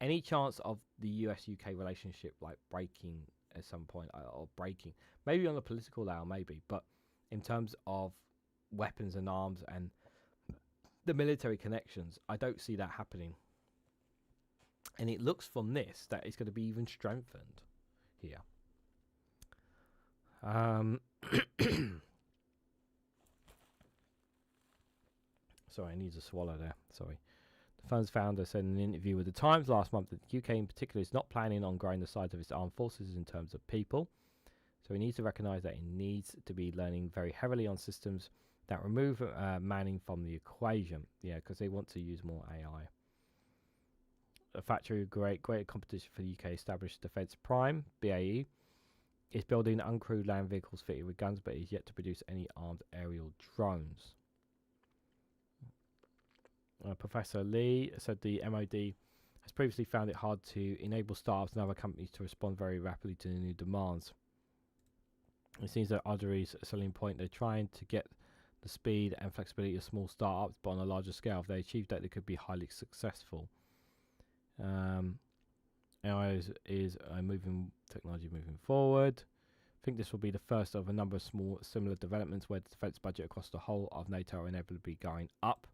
any chance of the US-UK relationship like breaking at some point, or breaking maybe on a political level, maybe, but in terms of weapons and arms and the military connections, I don't see that happening. And it looks from this that it's going to be even strengthened here. Sorry, I need to swallow there. Sorry. The fund's founder said in an interview with the Times last month that the UK in particular is not planning on growing the size of its armed forces in terms of people. So we need to recognise that it needs to be learning very heavily on systems that remove manning from the equation. Yeah, because they want to use more AI. A factory of greater competition for the UK established Defence Prime, BAE, is building uncrewed land vehicles fitted with guns, but is yet to produce any armed aerial drones. Professor Lee said the MOD has previously found it hard to enable startups and other companies to respond very rapidly to the new demands. It seems that Audrey's selling point, they're trying to get the speed and flexibility of small startups, but on a larger scale. If they achieve that, they could be highly successful. AI is moving technology moving forward. I think this will be the first of a number of small similar developments where the defence budget across the whole of NATO are inevitably going up.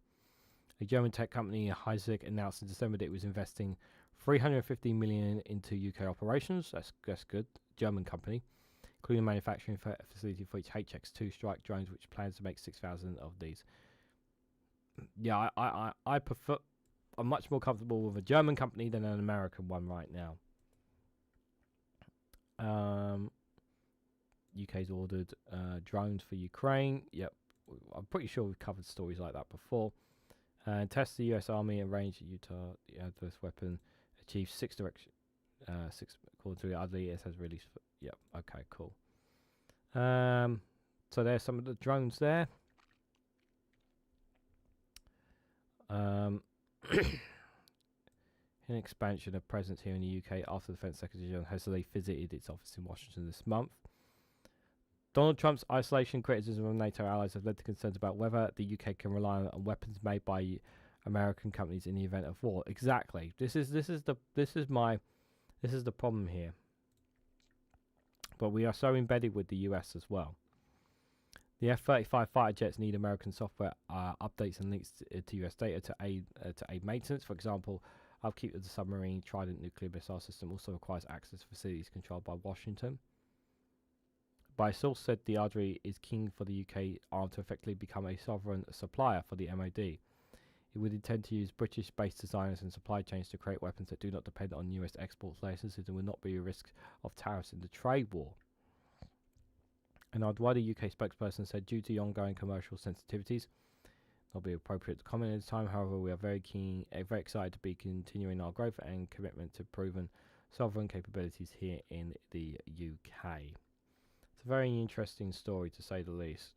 A German tech company, Heisig, announced in December that it was investing 350 million into UK operations. That's good. German company, including a manufacturing facility for its HX2 strike drones, which plans to make 6,000 of these. Yeah, I prefer. I'm much more comfortable with a German company than an American one right now. UK's ordered drones for Ukraine. Yep, I'm pretty sure we've covered stories like that before. Test the US Army and range Utah. The adverse weapon achieves 6 direction. 6 according to the Adley. It has released. Yep. Okay. Cool. So there's some of the drones there. An expansion of presence here in the UK after the Defence Secretary General Hesley visited its office in Washington this month. Donald Trump's isolation criticism of NATO allies have led to concerns about whether the UK can rely on weapons made by American companies in the event of war. Exactly. This is the problem here. But we are so embedded with the US as well. The F-35 fighter jets need American software updates and links to US data to aid maintenance. For example, upkeep of the submarine Trident nuclear missile system also requires access to facilities controlled by Washington. By a source said the Ardrey is keen for the UK arm to effectively become a sovereign supplier for the MOD. It would intend to use British-based designers and supply chains to create weapons that do not depend on US export licenses and would not be a risk of tariffs in the trade war. An wider UK spokesperson said, due to ongoing commercial sensitivities, not be appropriate to comment at this time. However, we are very excited to be continuing our growth and commitment to proven sovereign capabilities here in the UK. It's a very interesting story, to say the least.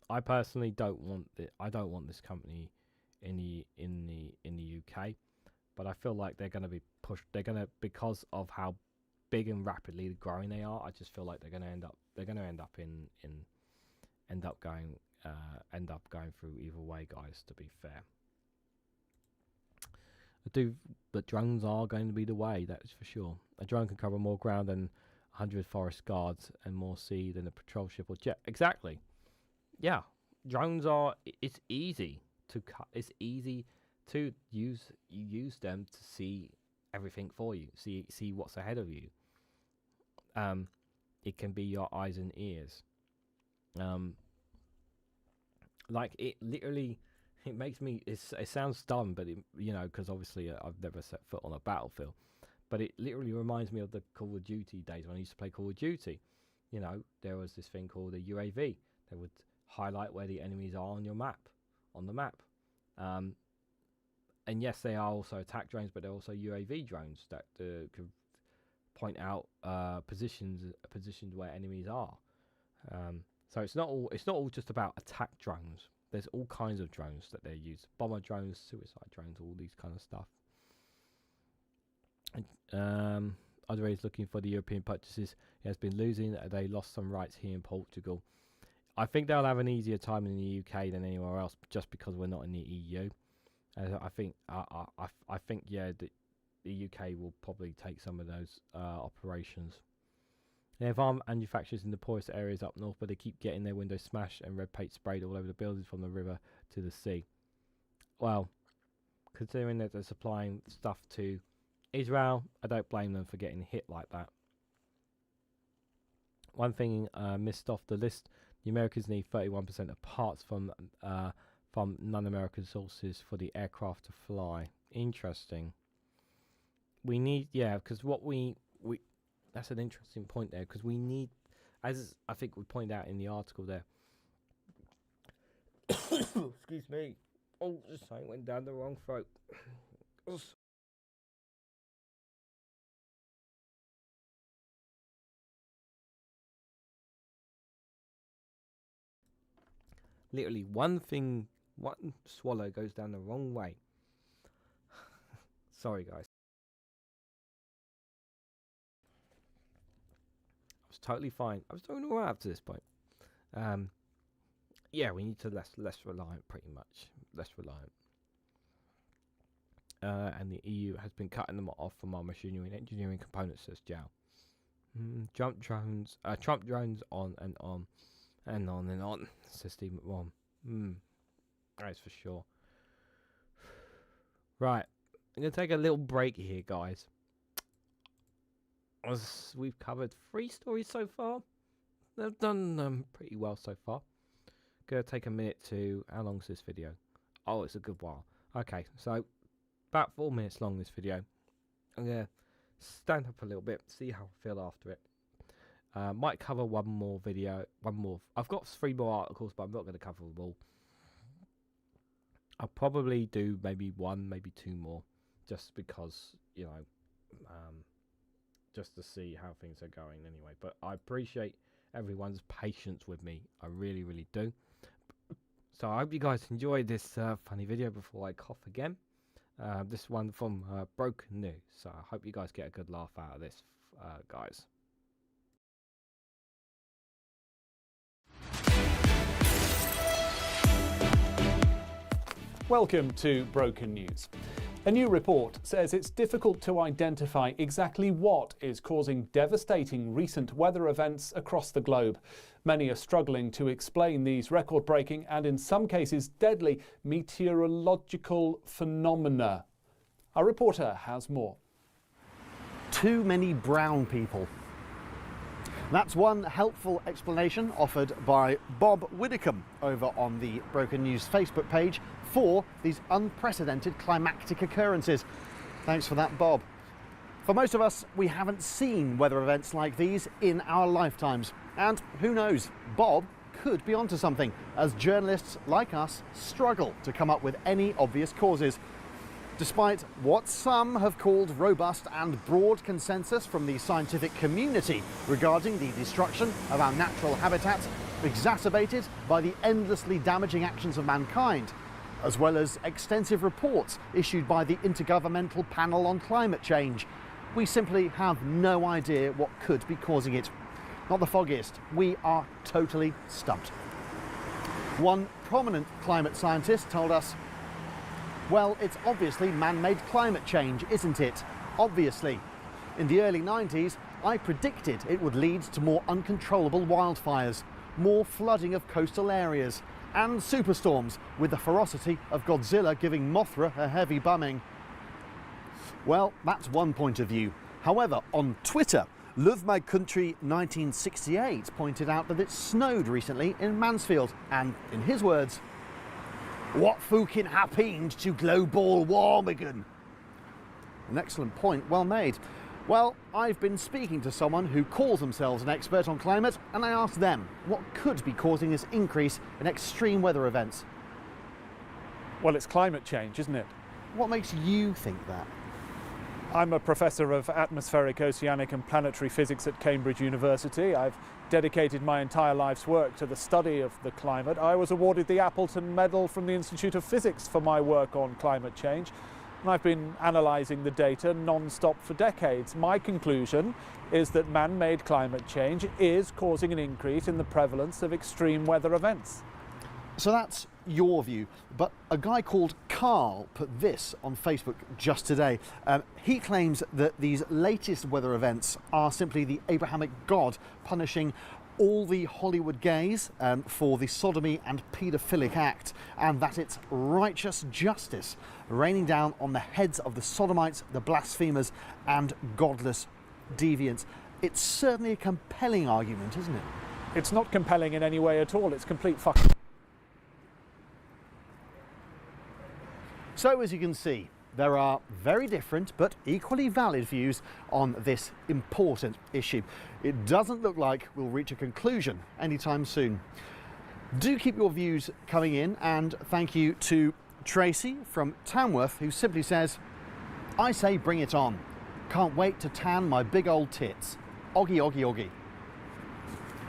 I personally don't want this company in the UK, but I feel like they're going to be pushed. They're going to, because of how big and rapidly growing they are. I just feel like they're going to end up going through either way, guys. To be fair, but drones are going to be the way. That is for sure. A drone can cover more ground than 100 forest guards and more sea than a patrol ship or jet. Exactly. Yeah, drones are. It's easy to cut. It's easy to use. You use them to see everything for you. See what's ahead of you. It can be your eyes and ears. Like it literally. It makes me. It sounds dumb, but because obviously I've never set foot on a battlefield. But it literally reminds me of the Call of Duty days when I used to play Call of Duty. There was this thing called a UAV. They would highlight where the enemies are on the map. And yes, they are also attack drones, but they're also UAV drones that could point out positions where enemies are. So it's not all just about attack drones. There's all kinds of drones that they use: bomber drones, suicide drones, all these kind of stuff. Other is looking for the European purchases. He has been losing. They lost some rights here in Portugal. I think they'll have an easier time in the UK than anywhere else, just because we're not in the EU. I think the UK will probably take some of those operations. They have armed manufacturers in the poorest areas up north, but they keep getting their windows smashed and red paint sprayed all over the buildings from the river to the sea. Well, considering that they're supplying stuff to Israel, I don't blame them for getting hit like that. One thing missed off the list: the Americans need 31% of parts from non-American sources for the aircraft to fly. Interesting. We need, yeah, because what we that's an interesting point there, because we need, as I think we pointed out in the article there. Excuse me. Oh, just something went down the wrong throat. Literally one swallow goes down the wrong way. Sorry, guys. I was totally fine. I was doing all right up to this point. Yeah, we need to less reliant, pretty much. Less reliant. And the EU has been cutting them off from our machinery and engineering components, says Jow. Trump drones on and on. And on and on, says Steve McMahon. That's for sure. Right, I'm going to take a little break here, guys. As we've covered 3 stories so far. They've done pretty well so far. Going to take a minute to... How long is this video? Oh, it's a good while. Okay, so about 4 minutes long, this video. I'm going to stand up a little bit, see how I feel after it. Might cover one more video. I've got 3 more articles, but I'm not going to cover them all. I'll probably do maybe 1, maybe 2 more, just because, you know, just to see how things are going anyway. But I appreciate everyone's patience with me. I really, really do. So I hope you guys enjoyed this funny video before I cough again. This one from Broken News. So I hope you guys get a good laugh out of this, guys. Welcome to Broken News. A new report says it's difficult to identify exactly what is causing devastating recent weather events across the globe. Many are struggling to explain these record-breaking and in some cases deadly meteorological phenomena. Our reporter has more. Too many brown people. That's one helpful explanation offered by Bob Widdicombe over on the Broken News Facebook page for these unprecedented climactic occurrences. Thanks for that, Bob. For most of us, we haven't seen weather events like these in our lifetimes. And who knows, Bob could be onto something, as journalists like us struggle to come up with any obvious causes. Despite what some have called robust and broad consensus from the scientific community regarding the destruction of our natural habitats, exacerbated by the endlessly damaging actions of mankind, as well as extensive reports issued by the Intergovernmental Panel on Climate Change, we simply have no idea what could be causing it. Not the foggiest. We are totally stumped. One prominent climate scientist told us, well, it's obviously man-made climate change, isn't it? Obviously. In the early 90s, I predicted it would lead to more uncontrollable wildfires, more flooding of coastal areas, and superstorms with the ferocity of Godzilla giving Mothra a heavy bumming. Well, that's one point of view. However, on Twitter, Love My Country 1968 pointed out that it snowed recently in Mansfield, and in his words, what fucking happened to global warming? An excellent point, well made. Well, I've been speaking to someone who calls themselves an expert on climate, and I asked them what could be causing this increase in extreme weather events. Well, it's climate change, isn't it? What makes you think that? I'm a professor of atmospheric, oceanic and planetary physics at Cambridge University. I've dedicated my entire life's work to the study of the climate. I was awarded the Appleton Medal from the Institute of Physics for my work on climate change. And I've been analysing the data non-stop for decades. My conclusion is that man-made climate change is causing an increase in the prevalence of extreme weather events. So that's your view, but a guy called Carl put this on Facebook just today. He claims that these latest weather events are simply the Abrahamic God punishing all the Hollywood gays for the sodomy and paedophilic act, and that it's righteous justice raining down on the heads of the sodomites, the blasphemers and godless deviants. It's certainly a compelling argument, isn't it? It's not compelling in any way at all. It's complete fucking... So, as you can see, there are very different but equally valid views on this important issue. It doesn't look like we'll reach a conclusion anytime soon. Do keep your views coming in, and thank you to Tracy from Tamworth, who simply says, "I say bring it on. Can't wait to tan my big old tits. Oggy, oggy, oggy."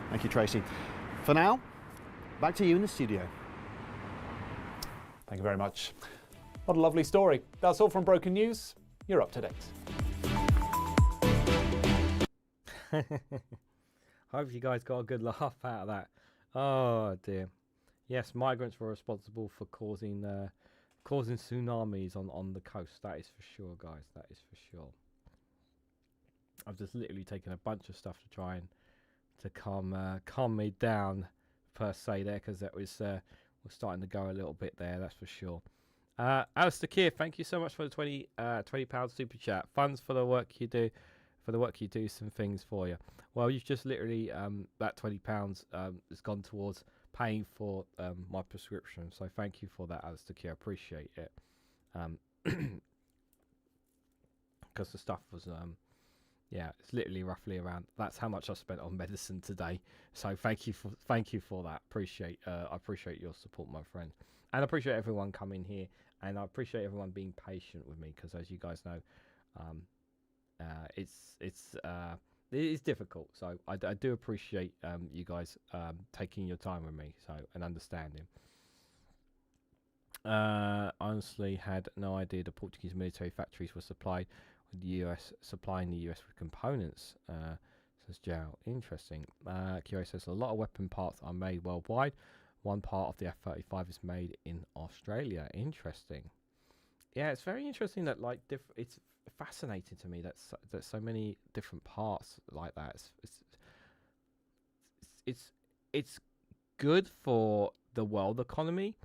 Thank you, Tracy. For now, back to you in the studio. Thank you very much. What a lovely story. That's all from Broken News. You're up to date. Hope you guys got a good laugh out of that. Oh dear. Yes, migrants were responsible for causing tsunamis on the coast. That is for sure, guys. That is for sure. I've just literally taken a bunch of stuff to try and to calm me down per se there, because that was we're starting to go a little bit there. That's for sure. Alistair Keir, thank you so much for the £20 super chat. Funds for the work you do, some things for you. Well, you've just literally that £20 has gone towards paying for my prescription. So thank you for that, Alistair Keir. Appreciate it. Because the stuff was yeah, it's literally roughly around. That's how much I spent on medicine today. So thank you for that. I appreciate your support, my friend, and I appreciate everyone coming here, and I appreciate everyone being patient with me, because as you guys know, it is difficult. So I do appreciate you guys taking your time with me, and understanding. Honestly, had no idea the Portuguese military factories were supplying the US with components, says Joe. Interesting. Kyo says a lot of weapon parts are made worldwide. One part of the F-35 is made in Australia. Interesting. Yeah, it's very interesting that it's fascinating to me that so many different parts like that. It's good for the world economy.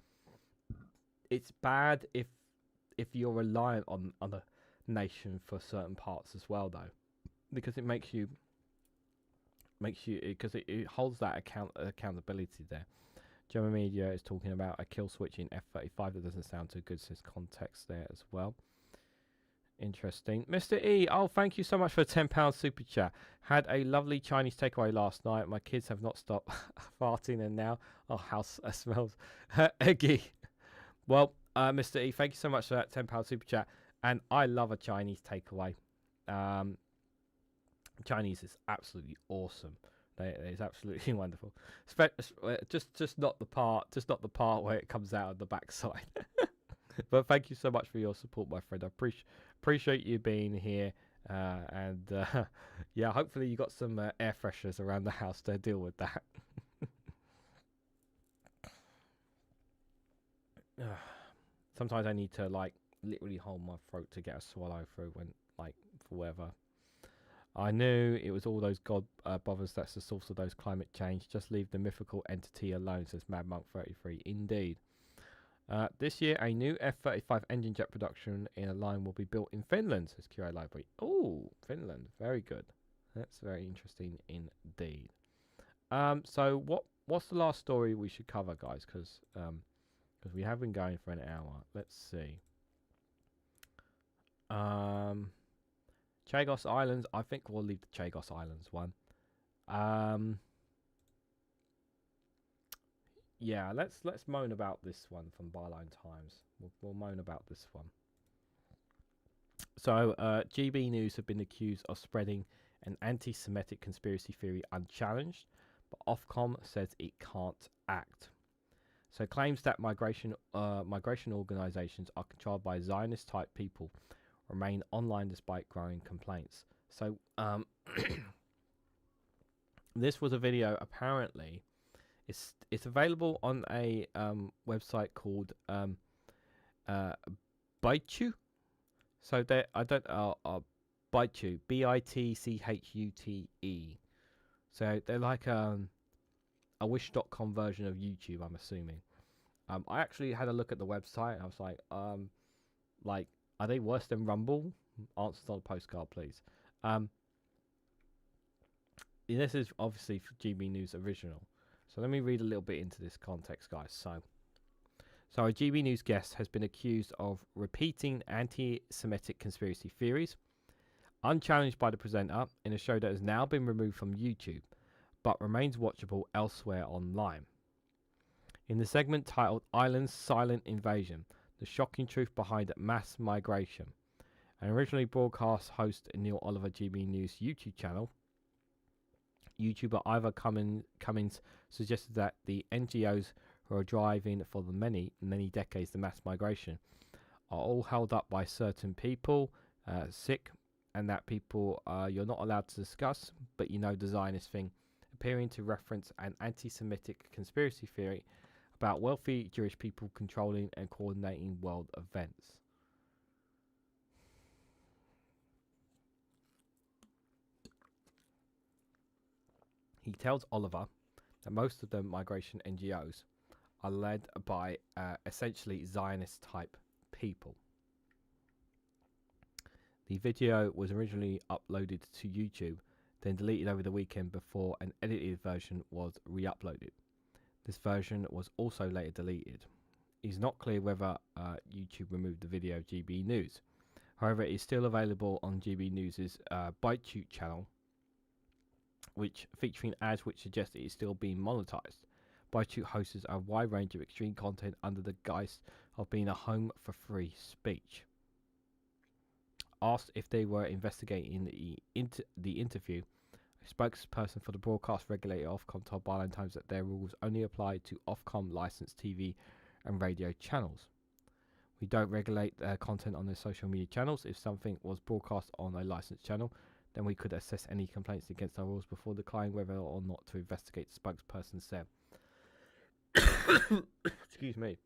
It's bad if you're reliant on a nation for certain parts as well, though, because it makes you because it holds that accountability there. German media is talking about a kill switch in F-35. That doesn't sound too good, since context there as well. Interesting. Mr. E, oh, thank you so much for a £10 super chat. Had a lovely Chinese takeaway last night. My kids have not stopped farting, and now our house smells eggy. Well, Mr. E, thank you so much for that £10 super chat. And I love a Chinese takeaway. Chinese is absolutely awesome. It's absolutely wonderful. Just not the part where it comes out of the backside. But thank you so much for your support, my friend. I appreciate you being here. And yeah, hopefully you got some air fresheners around the house to deal with that. Sometimes I need to literally hold my throat to get a swallow through when for whatever. I knew it was all those god bothers that's the source of those climate change. Just leave the mythical entity alone, says Mad Monk 33. Indeed. This year, a new F-35 engine jet production in a line will be built in Finland, says QA Library. Oh, Finland. Very good. That's very interesting indeed. So what's the last story we should cover, guys? Because we have been going for an hour. Let's see. Chagos Islands. I think we'll leave the Chagos Islands one. Yeah, let's moan about this one from Byline Times. We'll moan about this one. So, GB News have been accused of spreading an anti-Semitic conspiracy theory unchallenged, but Ofcom says it can't act. So, claims that migration organisations are controlled by Zionist-type people remain online despite growing complaints. So, this was a video. Apparently, it's available on a website called Baitu. So they I don't Baitu, Bitchute. So they're like a wish.com version of YouTube, I'm assuming. I actually had a look at the website and I was like, are they worse than Rumble? Answers on a postcard, please. This is obviously for GB News original. So let me read a little bit into this context, guys. So a GB News guest has been accused of repeating anti-Semitic conspiracy theories, unchallenged by the presenter, in a show that has now been removed from YouTube, but remains watchable elsewhere online. In the segment titled Ireland's Silent Invasion, the shocking truth behind mass migration, an originally broadcast host Neil Oliver GB News YouTube channel, YouTuber Ivor Cummins suggested that the NGOs who are driving for the many decades the mass migration are all held up by certain people, sick, and that people you're not allowed to discuss, but the Zionist thing, appearing to reference an anti-Semitic conspiracy theory about wealthy Jewish people controlling and coordinating world events. He tells Oliver that most of the migration NGOs are led by essentially Zionist type people. The video was originally uploaded to YouTube, then deleted over the weekend before an edited version was re-uploaded. This version was also later deleted. It's not clear whether YouTube removed the video of GB News. However, it is still available on GB News' ByteTube channel, which featuring ads which suggest it is still being monetized. ByteTube hosts a wide range of extreme content under the guise of being a home for free speech. Asked if they were investigating the interview, a spokesperson for the broadcast regulator Ofcom told Byline Times that their rules only apply to Ofcom licensed TV and radio channels. We don't regulate content on their social media channels. If something was broadcast on a licensed channel, then we could assess any complaints against our rules before declining whether or not to investigate, the spokesperson said. Excuse me.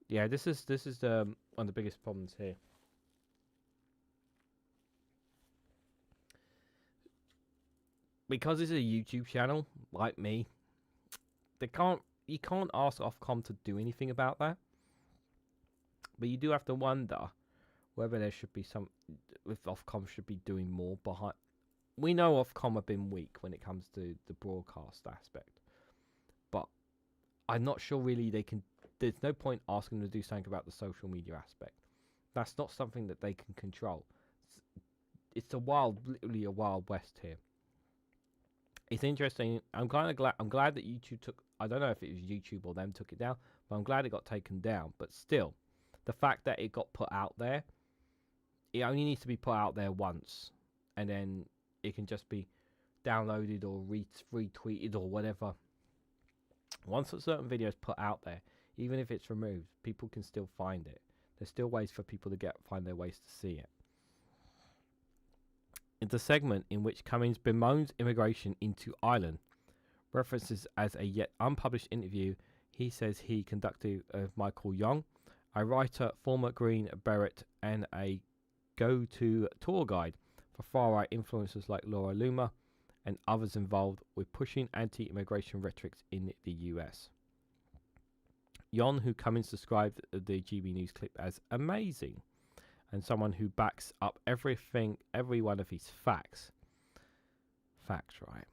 Yeah, this is one of the biggest problems here. Because it's a YouTube channel, like me, you can't ask Ofcom to do anything about that. But you do have to wonder whether there should be if Ofcom should be doing more behind. We know Ofcom have been weak when it comes to the broadcast aspect, but I'm not sure really they can. There's no point asking them to do something about the social media aspect. That's not something that they can control. It's literally a wild west here. It's interesting. I'm glad that YouTube took. I don't know if it was YouTube or them took it down, but I'm glad it got taken down. But still, the fact that it got put out there, it only needs to be put out there once, and then it can just be downloaded or retweeted or whatever. Once a certain video is put out there, even if it's removed, people can still find it. There's still ways for people to find their ways to see it. It's a segment in which Cummins bemoans immigration into Ireland, references as a yet unpublished interview he says he conducted with Michael Young, a writer, former Green Beret, and a go-to tour guide for far-right influencers like Laura Loomer and others involved with pushing anti-immigration rhetoric in the US. Yon, who Cummins described the GB News clip as amazing, and someone who backs up every one of his facts. Facts, right?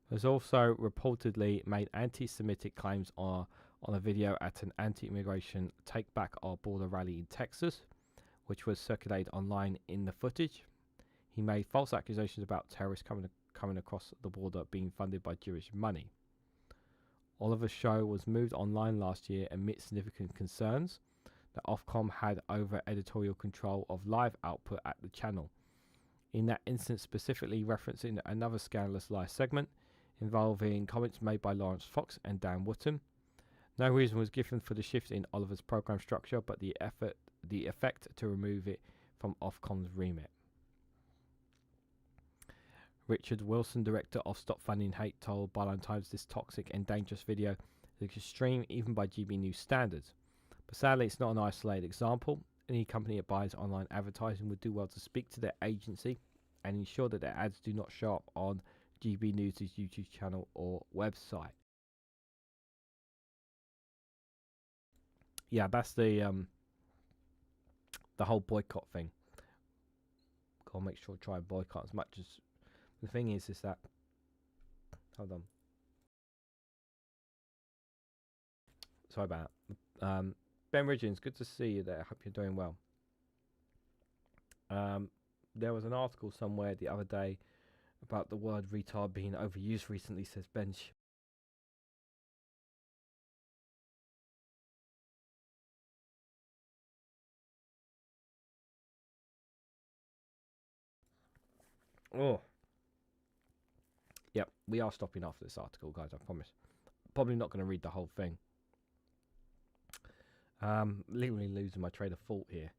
Has also reportedly made anti-Semitic claims on a video at an anti-immigration Take Back Our Border rally in Texas, which was circulated online in the footage. He made false accusations about terrorists coming across the border being funded by Jewish money. Oliver's show was moved online last year amid significant concerns that Ofcom had over editorial control of live output at the channel. In that instance, specifically referencing another scandalous live segment involving comments made by Lawrence Fox and Dan Wootton. No reason was given for the shift in Oliver's program structure, but the effect to remove it from Ofcom's remit. Richard Wilson, director of Stop Funding Hate, told Byline Times this toxic and dangerous video the extreme even by GB News standards. But sadly, it's not an isolated example. Any company that buys online advertising would do well to speak to their agency and ensure that their ads do not show up on GB News' YouTube channel or website. Yeah, that's the whole boycott thing. Gotta make sure to try and boycott as much as. The thing is that. Hold on. Sorry about that. Ben Ridgens, good to see you there. Hope you're doing well. There was an article somewhere the other day about the word retard being overused recently, says Ben. Oh. Yep, we are stopping after this article, guys, I promise. Probably not going to read the whole thing. Literally losing my train of thought here.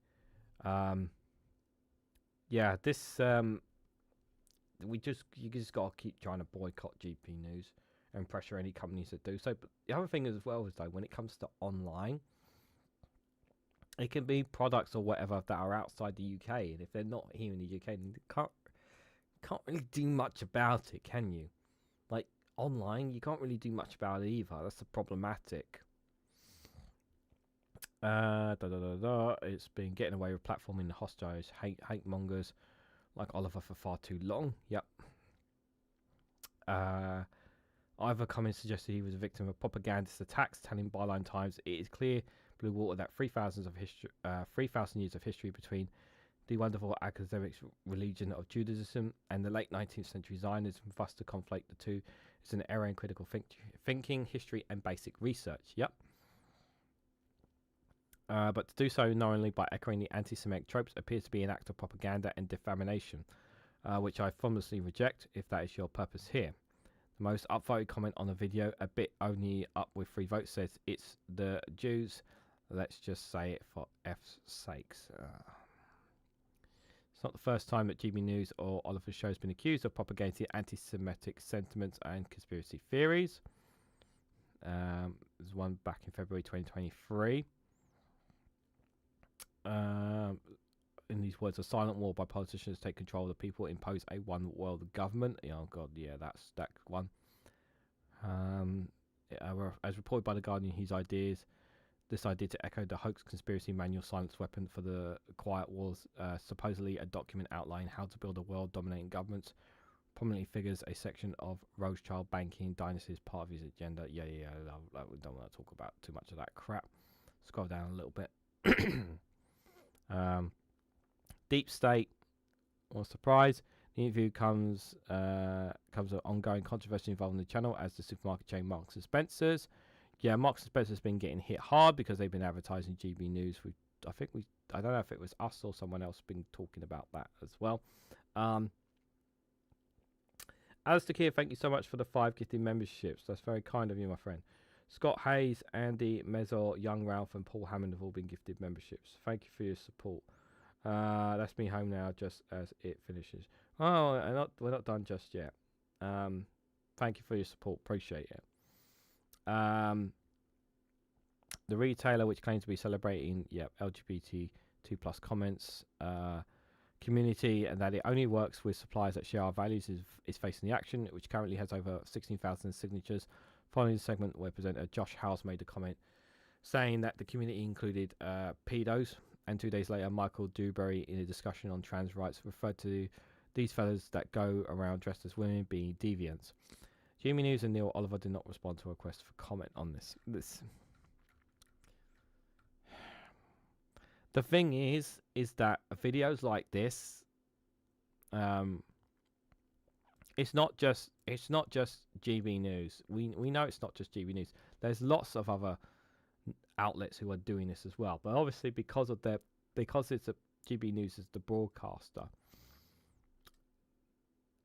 Yeah, this you just gotta keep trying to boycott GP News and pressure any companies that do so. But the other thing as well is though, when it comes to online, it can be products or whatever that are outside the UK, and if they're not here in the UK, then you can't really do much about it, can you? Like online, you can't really do much about it either. That's the problematic. It's been getting away with platforming the hostiles, hate mongers like Oliver for far too long. Yep. Ivor Cummins suggested he was a victim of propagandist attacks, telling Byline Times it is clear blue water that 3,000 years of history between the wonderful academic religion of Judaism and the late 19th century Zionism. For us to conflate the two is an error in critical thinking, history, and basic research. Yep. But to do so knowingly by echoing the anti-Semitic tropes appears to be an act of propaganda and defamation, which I formlessly reject if that is your purpose here. The most upvoted comment on the video, a bit only up with 3 votes, says it's the Jews. Let's just say it for F's sakes. It's not the first time that GB News or Oliver's show has been accused of propagating anti-Semitic sentiments and conspiracy theories. There's one back in February 2023. In these words, a silent war by politicians take control of the people, impose a one world government. Oh god, yeah, that's that one. As reported by The Guardian, this idea to echo the hoax conspiracy manual silence weapon for the quiet wars, supposedly a document outlining how to build a world dominating governments, prominently figures a section of Rothschild banking dynasty as part of his agenda. Yeah, we don't want to talk about too much of that crap. Scroll down a little bit. Deep State, or surprise, the interview comes with ongoing controversy involving the channel as the supermarket chain Marks and Spencer's. Yeah, Marks and Spencer's been getting hit hard because they've been advertising GB News. I don't know if it was us or someone else been talking about that as well. Alistair Keir, thank you so much for the 5 gifted memberships. That's very kind of you, my friend. Scott Hayes, Andy Mezor, Young Ralph, and Paul Hammond have all been gifted memberships. Thank you for your support. That's me home now, just as it finishes. Oh, we're not done just yet. Thank you for your support. Appreciate it. The retailer, which claims to be celebrating LGBT2+ comments community, and that it only works with suppliers that share our values, is facing the action, which currently has over 16,000 signatures. Following the segment where presenter Josh Howes made a comment saying that the community included pedos, and 2 days later Michael Dewberry, in a discussion on trans rights, referred to these fellas that go around dressed as women being deviants. Jimmy News and Neil Oliver did not respond to a request for comment on this. The thing is that videos like this, it's not just GB News. We know it's not just GB News. There's lots of other outlets who are doing this as well. But obviously, because it's a GB News is the broadcaster,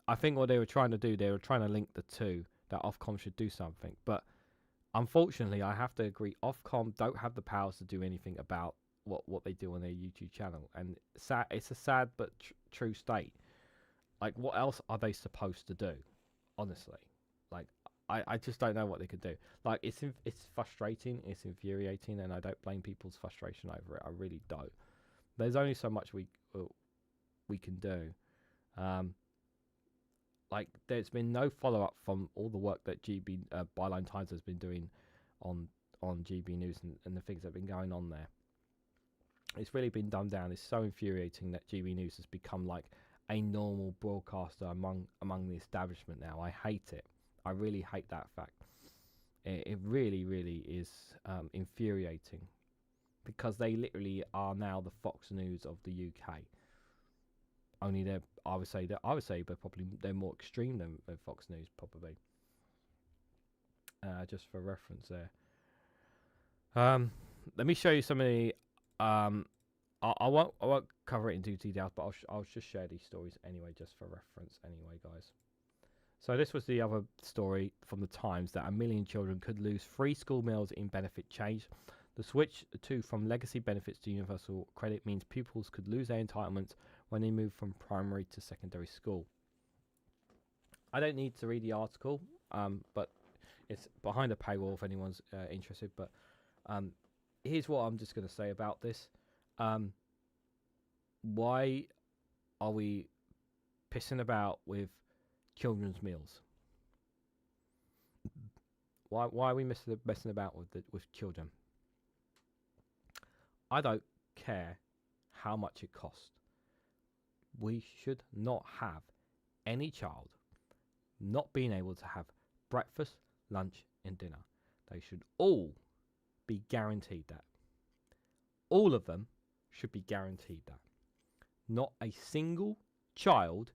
I think what they were trying to do, they were trying to link the two, that Ofcom should do something. But unfortunately, I have to agree, Ofcom don't have the powers to do anything about what they do on their YouTube channel. And it's a sad but true state. Like, what else are they supposed to do? Honestly. Like, I just don't know what they could do. Like, it's frustrating, it's infuriating, and I don't blame people's frustration over it. I really don't. There's only so much we can do. Like, there's been no follow-up from all the work that Byline Times has been doing on GB News and the things that have been going on there. It's really been dumbed down. It's so infuriating that GB News has become like a normal broadcaster among the establishment now. I hate it. I really hate that fact. It really, really is infuriating, because they literally are now the Fox News of the UK. Only I would say they're more extreme than Fox News, probably. Just for reference there. Let me show you some of the. I won't cover it in detail, but I'll just share these stories anyway, just for reference anyway, guys. So this was the other story from the Times, that 1 million children could lose free school meals in benefit change. The switch from legacy benefits to universal credit means pupils could lose their entitlements when they move from primary to secondary school. I don't need to read the article, but it's behind a paywall if anyone's interested. But here's what I'm just going to say about this. Why are we pissing about with children's meals? Why are we messing about with children? I don't care how much it costs. We should not have any child not being able to have breakfast, lunch and dinner. They should all be guaranteed that. All of them should be guaranteed that. Not a single child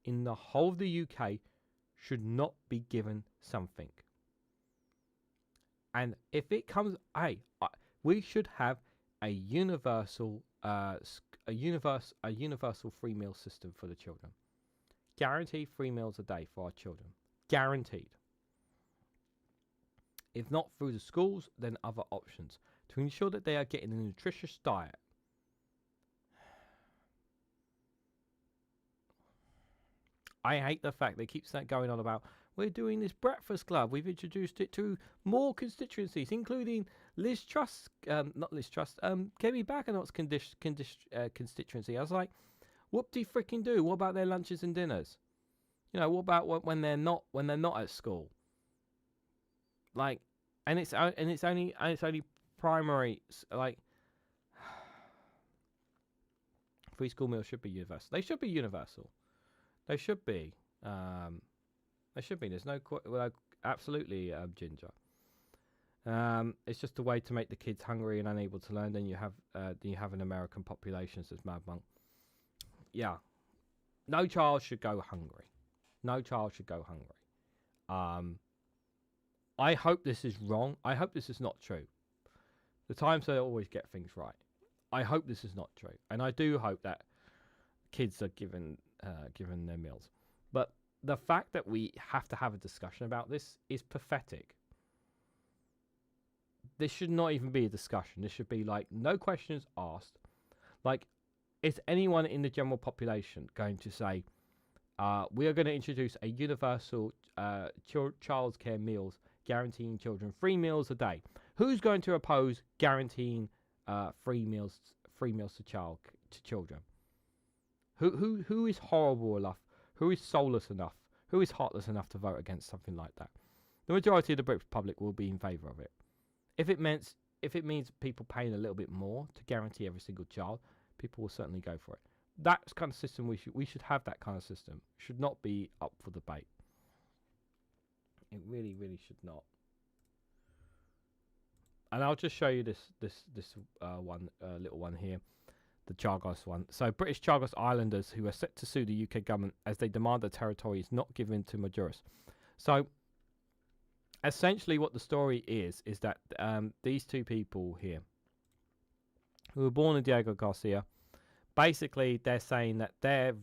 in the whole of the UK should not be given something. And if it comes, we should have a universal free meal system for the children. Guaranteed 3 meals a day for our children. Guaranteed. If not through the schools, then other options to ensure that they are getting a nutritious diet. I hate the fact they keep going on about, we're doing this breakfast club. We've introduced it to more constituencies, including Liz Truss, Kemi Baganott's constituency. I was like, whoop-de freaking do. What about their lunches and dinners? You know, what about when they're not at school? Like, and it's only primary. Like, free school meals should be universal. They should be universal. They should be. There's no absolutely Ginger. It's just a way to make the kids hungry and unable to learn. Then you have an American population, says Mad Monk. Yeah, no child should go hungry. No child should go hungry. I hope this is wrong. I hope this is not true. The Times, they always get things right. I hope this is not true, and I do hope that kids are given their meals. But the fact that we have to have a discussion about this is pathetic. This should not even be a discussion. This should be like, no questions asked. Like, is anyone in the general population going to say, we are going to introduce a universal childcare meals guaranteeing children 3 meals a day? Who's going to oppose guaranteeing 3 meals to children? Who is horrible enough? Who is soulless enough? Who is heartless enough to vote against something like that? The majority of the British public will be in favour of it. If it means people paying a little bit more to guarantee every single child, people will certainly go for it. That's kind of system we should have. That kind of system should not be up for debate. It really, really should not. And I'll just show you this little one here. The Chagos one. So British Chagos Islanders who are set to sue the UK government as they demand the territory is not given to Mauritius. So essentially what the story is that these two people here who were born in Diego Garcia, basically they're saying that they're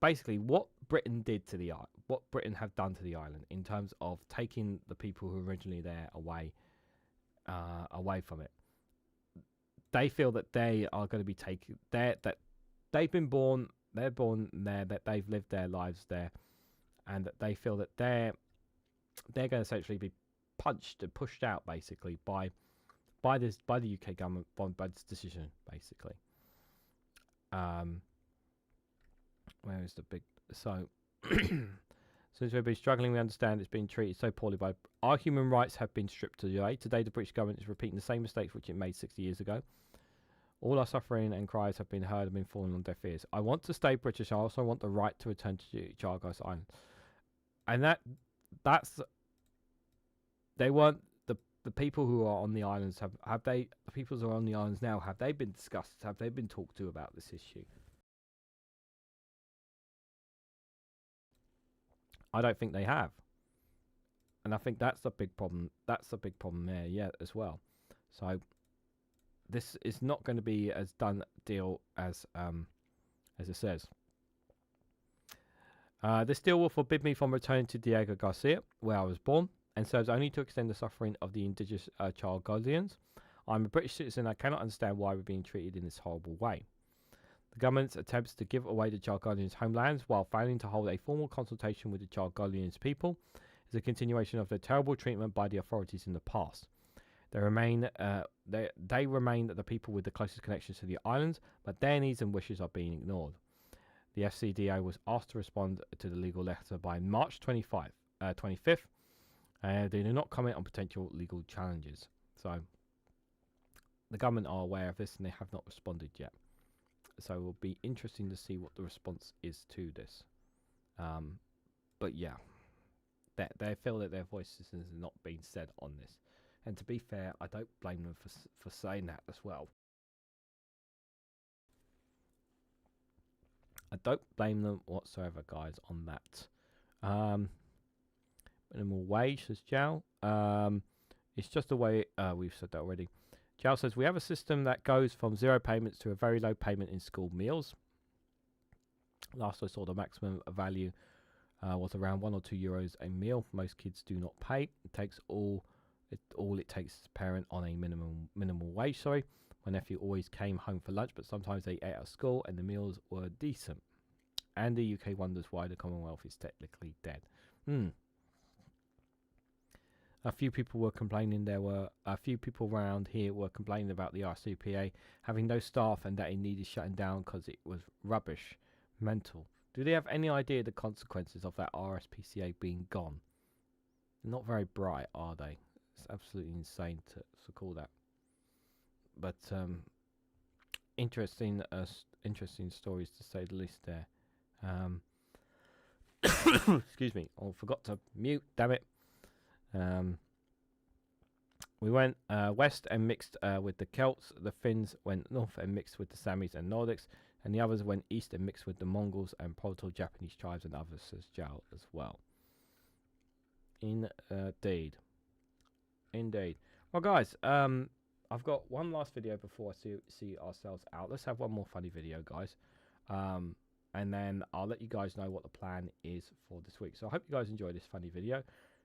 basically what Britain did to the island, what Britain have done to the island in terms of taking the people who were originally there away from it. They feel that they are going to be taken there, that they've been born, they're born there, that they've lived their lives there, and that they feel that they're going to essentially be punched and pushed out basically by the UK government by this decision basically. Where is the big so? Since we've been struggling, we understand it's been treated so poorly by our human rights have been stripped today. Today, the British government is repeating the same mistakes which it made 60 years ago. All our suffering and cries have been heard and been falling on deaf ears. I want to stay British. I also want the right to return to Chagos Island. And that's they weren't the people who are on the islands have they the people who are on the islands now, have they been discussed? Have they been talked to about this issue? I don't think they have. And I think that's a big problem. That's a big problem there, yeah, as well. So this is not going to be as done deal as it says. This deal will forbid me from returning to Diego Garcia, where I was born, and serves only to extend the suffering of the indigenous Chagosians. I'm a British citizen. I cannot understand why we're being treated in this horrible way. The government's attempts to give away the Chagosians' homelands while failing to hold a formal consultation with the Chagosians people is a continuation of the terrible treatment by the authorities in the past. They remain the people with the closest connections to the islands, but their needs and wishes are being ignored. The FCDA was asked to respond to the legal letter by March 25th. They do not comment on potential legal challenges. So the government are aware of this and they have not responded yet. So it will be interesting to see what the response is to this. But yeah, they feel that their voices have not been said on this. And to be fair, I don't blame them for saying that as well. I don't blame them whatsoever, guys, on that. Minimum wage, says Jow. It's just a way, we've said that already. Jow says, we have a system that goes from 0 payments to a very low payment in school meals. Last I saw, the maximum value was around €1 or €2 a meal. Most kids do not pay. It takes all it takes is a parent on a minimum wage. Sorry, my nephew always came home for lunch, but sometimes they ate at school and the meals were decent. And the UK wonders why the Commonwealth is technically dead. A few people were complaining. There were a few people around here were complaining about the RCPA having no staff and that it needed shutting down because it was rubbish, mental. Do they have any idea the consequences of that RSPCA being gone? They're not very bright, are they? It's absolutely insane to call that. But interesting stories to say the least there. Excuse me. I forgot to mute. Damn it. We went west and mixed with the Celts. The Finns went north and mixed with the Samis and Nordics, and the others went east and mixed with the Mongols and Proto-Japanese tribes and others, says Jow as well. Indeed. Well, guys, I've got one last video before I see ourselves out. Let's have one more funny video, guys. And then I'll let you guys know what the plan is for this week. So I hope you guys enjoy this funny video.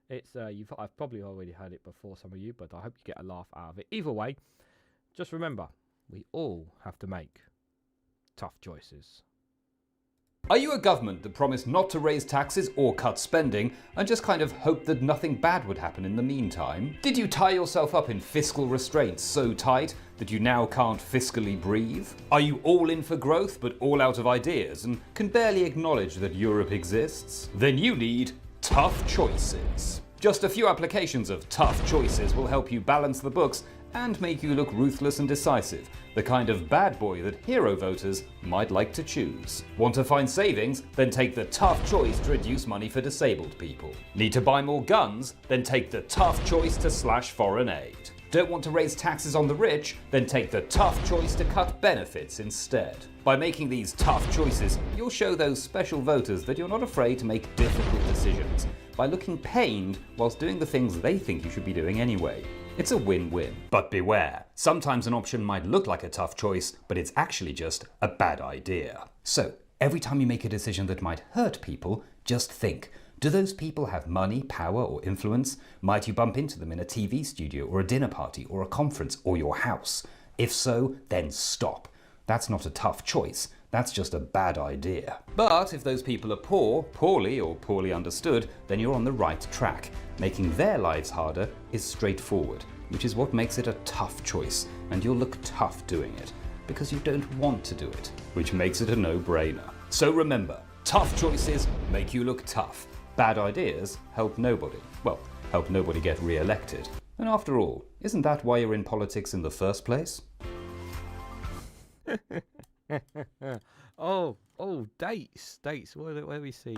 It's I've probably already heard it before, some of you, but I hope you get a laugh out of it. Either way, just remember, we all have to make tough choices. Are you a government that promised not to raise taxes or cut spending and just kind of hoped that nothing bad would happen in the meantime? Did you tie yourself up in fiscal restraints so tight that you now can't fiscally breathe? Are you all in for growth but all out of ideas and can barely acknowledge that Europe exists? Then you need tough choices. Just a few applications of tough choices will help you balance the books and make you look ruthless and decisive, the kind of bad boy that hero voters might like to choose. Want to find savings? Then take the tough choice to reduce money for disabled people. Need to buy more guns? Then take the tough choice to slash foreign aid. Don't want to raise taxes on the rich? Then take the tough choice to cut benefits instead. By making these tough choices, you'll show those special voters that you're not afraid to make difficult decisions by looking pained whilst doing the things they think you should be doing anyway. It's a win-win. But beware, sometimes an option might look like a tough choice, but it's actually just a bad idea. So, every time you make a decision that might hurt people, just think, do those people have money, power, or influence? Might you bump into them in a TV studio, or a dinner party, or a conference, or your house? If so, then stop. That's not a tough choice, That's just a bad idea. But if those people are poor, poorly or poorly understood, then you're on the right track. Making their lives harder is straightforward, which is what makes it a tough choice, and you'll look tough doing it, because you don't want to do it, which makes it a no-brainer. So remember, tough choices make you look tough. Bad ideas help nobody. Well, help nobody get re-elected. And after all, isn't that why you're in politics in the first place? oh, dates. Where do we see?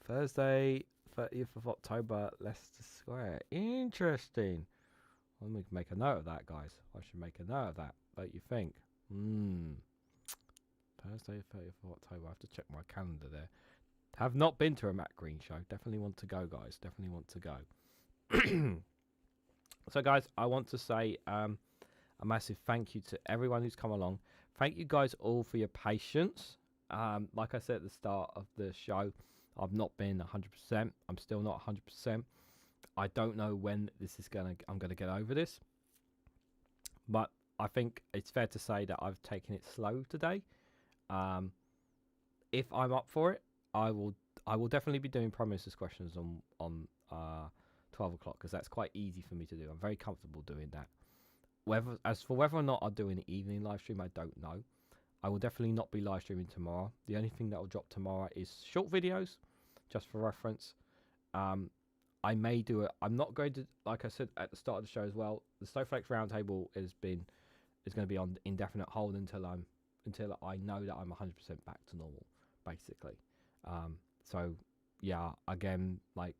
Thursday, 30th of October, Leicester Square. Interesting. Let me make a note of that, guys. I should make a note of that. What you think? Thursday, 30th of October. I have to check my calendar there. Have not been to a Matt Green show. Definitely want to go, guys. Definitely want to go. So, guys, I want to say a massive thank you to everyone who's come along. Thank you guys all for your patience. Like I said at the start of the show, I've not been 100%. I'm still not 100%. I don't know when I'm gonna get over this, but I think it's fair to say that I've taken it slow today. If I'm up for it, I will definitely be doing Prime Minister's questions on 12 o'clock, because that's quite easy for me to do. I'm very comfortable doing that. As for whether or not I'll do an evening live stream, I don't know. I will definitely not be live streaming tomorrow. The only thing that will drop tomorrow is short videos, just for reference. I may do it. I'm not going to, like I said at the start of the show as well, the Snowflake Roundtable is going to be on indefinite hold until I know that I'm 100% back to normal, basically. So yeah, again, like,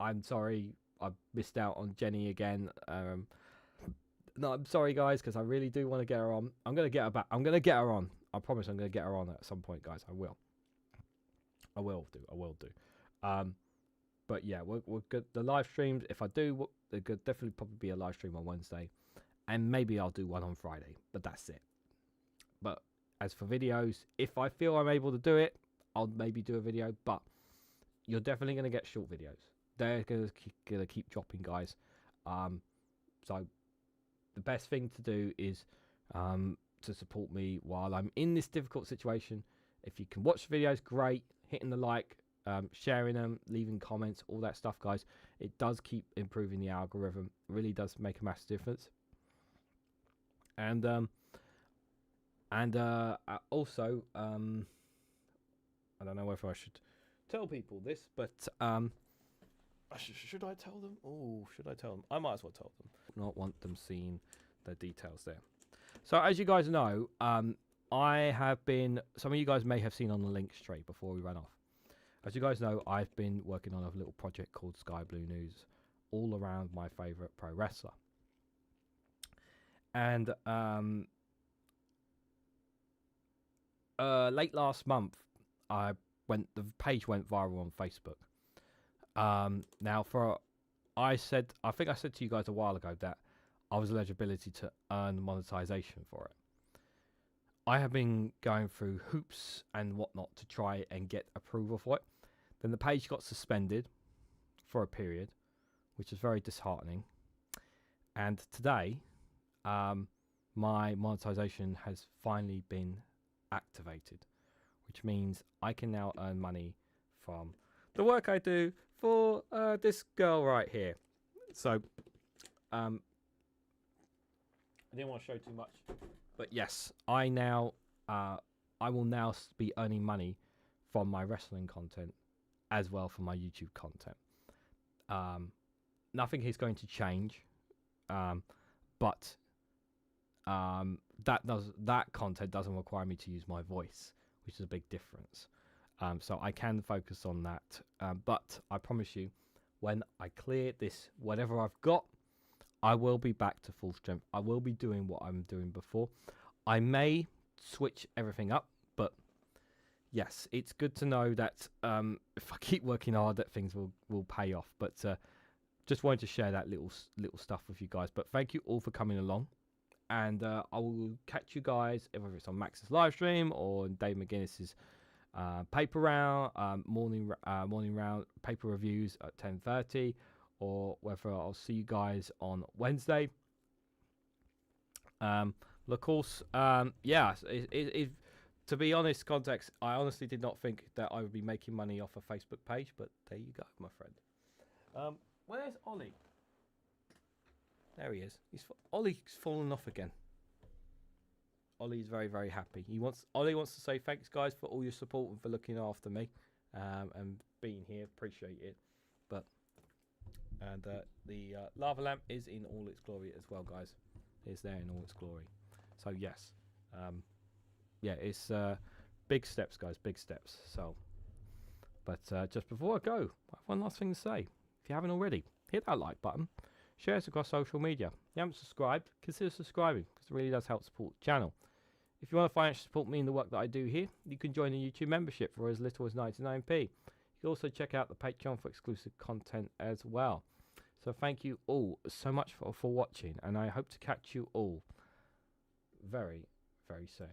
I'm sorry I missed out on Jenny again. No, I'm sorry, guys, because I really do want to get her on. I'm going to get her back. I'm going to get her on. I promise I'm going to get her on at some point, guys. I will do. But yeah, we're good. The live streams, if I do, there could definitely probably be a live stream on Wednesday. And maybe I'll do one on Friday. But that's it. But as for videos, if I feel I'm able to do it, I'll maybe do a video. But you're definitely going to get short videos. They're going to keep dropping, guys. So the best thing to do is to support me while I'm in this difficult situation. If you can watch the videos, great. Hitting the like, sharing them, leaving comments, all that stuff, guys. It does keep improving the algorithm. It really does make a massive difference. And also, I don't know whether I should tell people this, but should I tell them? Oh, should I tell them? I might as well tell them. Not want them seeing the details there. So as you guys know, I have been, some of you guys may have seen on the links tree before we ran off. As you guys know, I've been working on a little project called Sky Blue News, all around my favourite pro wrestler. And late last month, the page went viral on Facebook. Now, I think I said to you guys a while ago that I was eligibility to earn monetization for it. I have been going through hoops and whatnot to try and get approval for it. Then the page got suspended for a period, which is very disheartening. And today, my monetization has finally been activated, which means I can now earn money from the work I do for this girl right here. So, I didn't want to show too much, but yes, I will now be earning money from my wrestling content as well from my YouTube content. Nothing is going to change, but that content doesn't require me to use my voice, which is a big difference. So I can focus on that. But I promise you, when I clear this, whatever I've got, I will be back to full strength. I will be doing what I'm doing before. I may switch everything up, but yes, it's good to know that if I keep working hard, that things will pay off. But just wanted to share that little stuff with you guys. But thank you all for coming along. And I will catch you guys, whether it's on Max's live stream or Dave McGuinness's paper round, morning round paper reviews at 10:30, or whether I'll see you guys on Wednesday. Of course, to be honest, context, I honestly did not think that I would be making money off a Facebook page, but there you go, my friend. Where's Ollie? There he is. Ollie's fallen off again. Ollie's very, very happy. Ollie wants to say thanks, guys, for all your support and for looking after me and being here. Appreciate it. The lava lamp is in all its glory as well, guys. It's there in all its glory. So yes, it's big steps, guys. Big steps. So, but just before I go, I have one last thing to say. If you haven't already, hit that like button. Share us across social media. If you haven't subscribed, consider subscribing because it really does help support the channel. If you want to financially support me in the work that I do here, you can join the YouTube membership for as little as 99p. You can also check out the Patreon for exclusive content as well. So thank you all so much for watching, and I hope to catch you all very, very soon.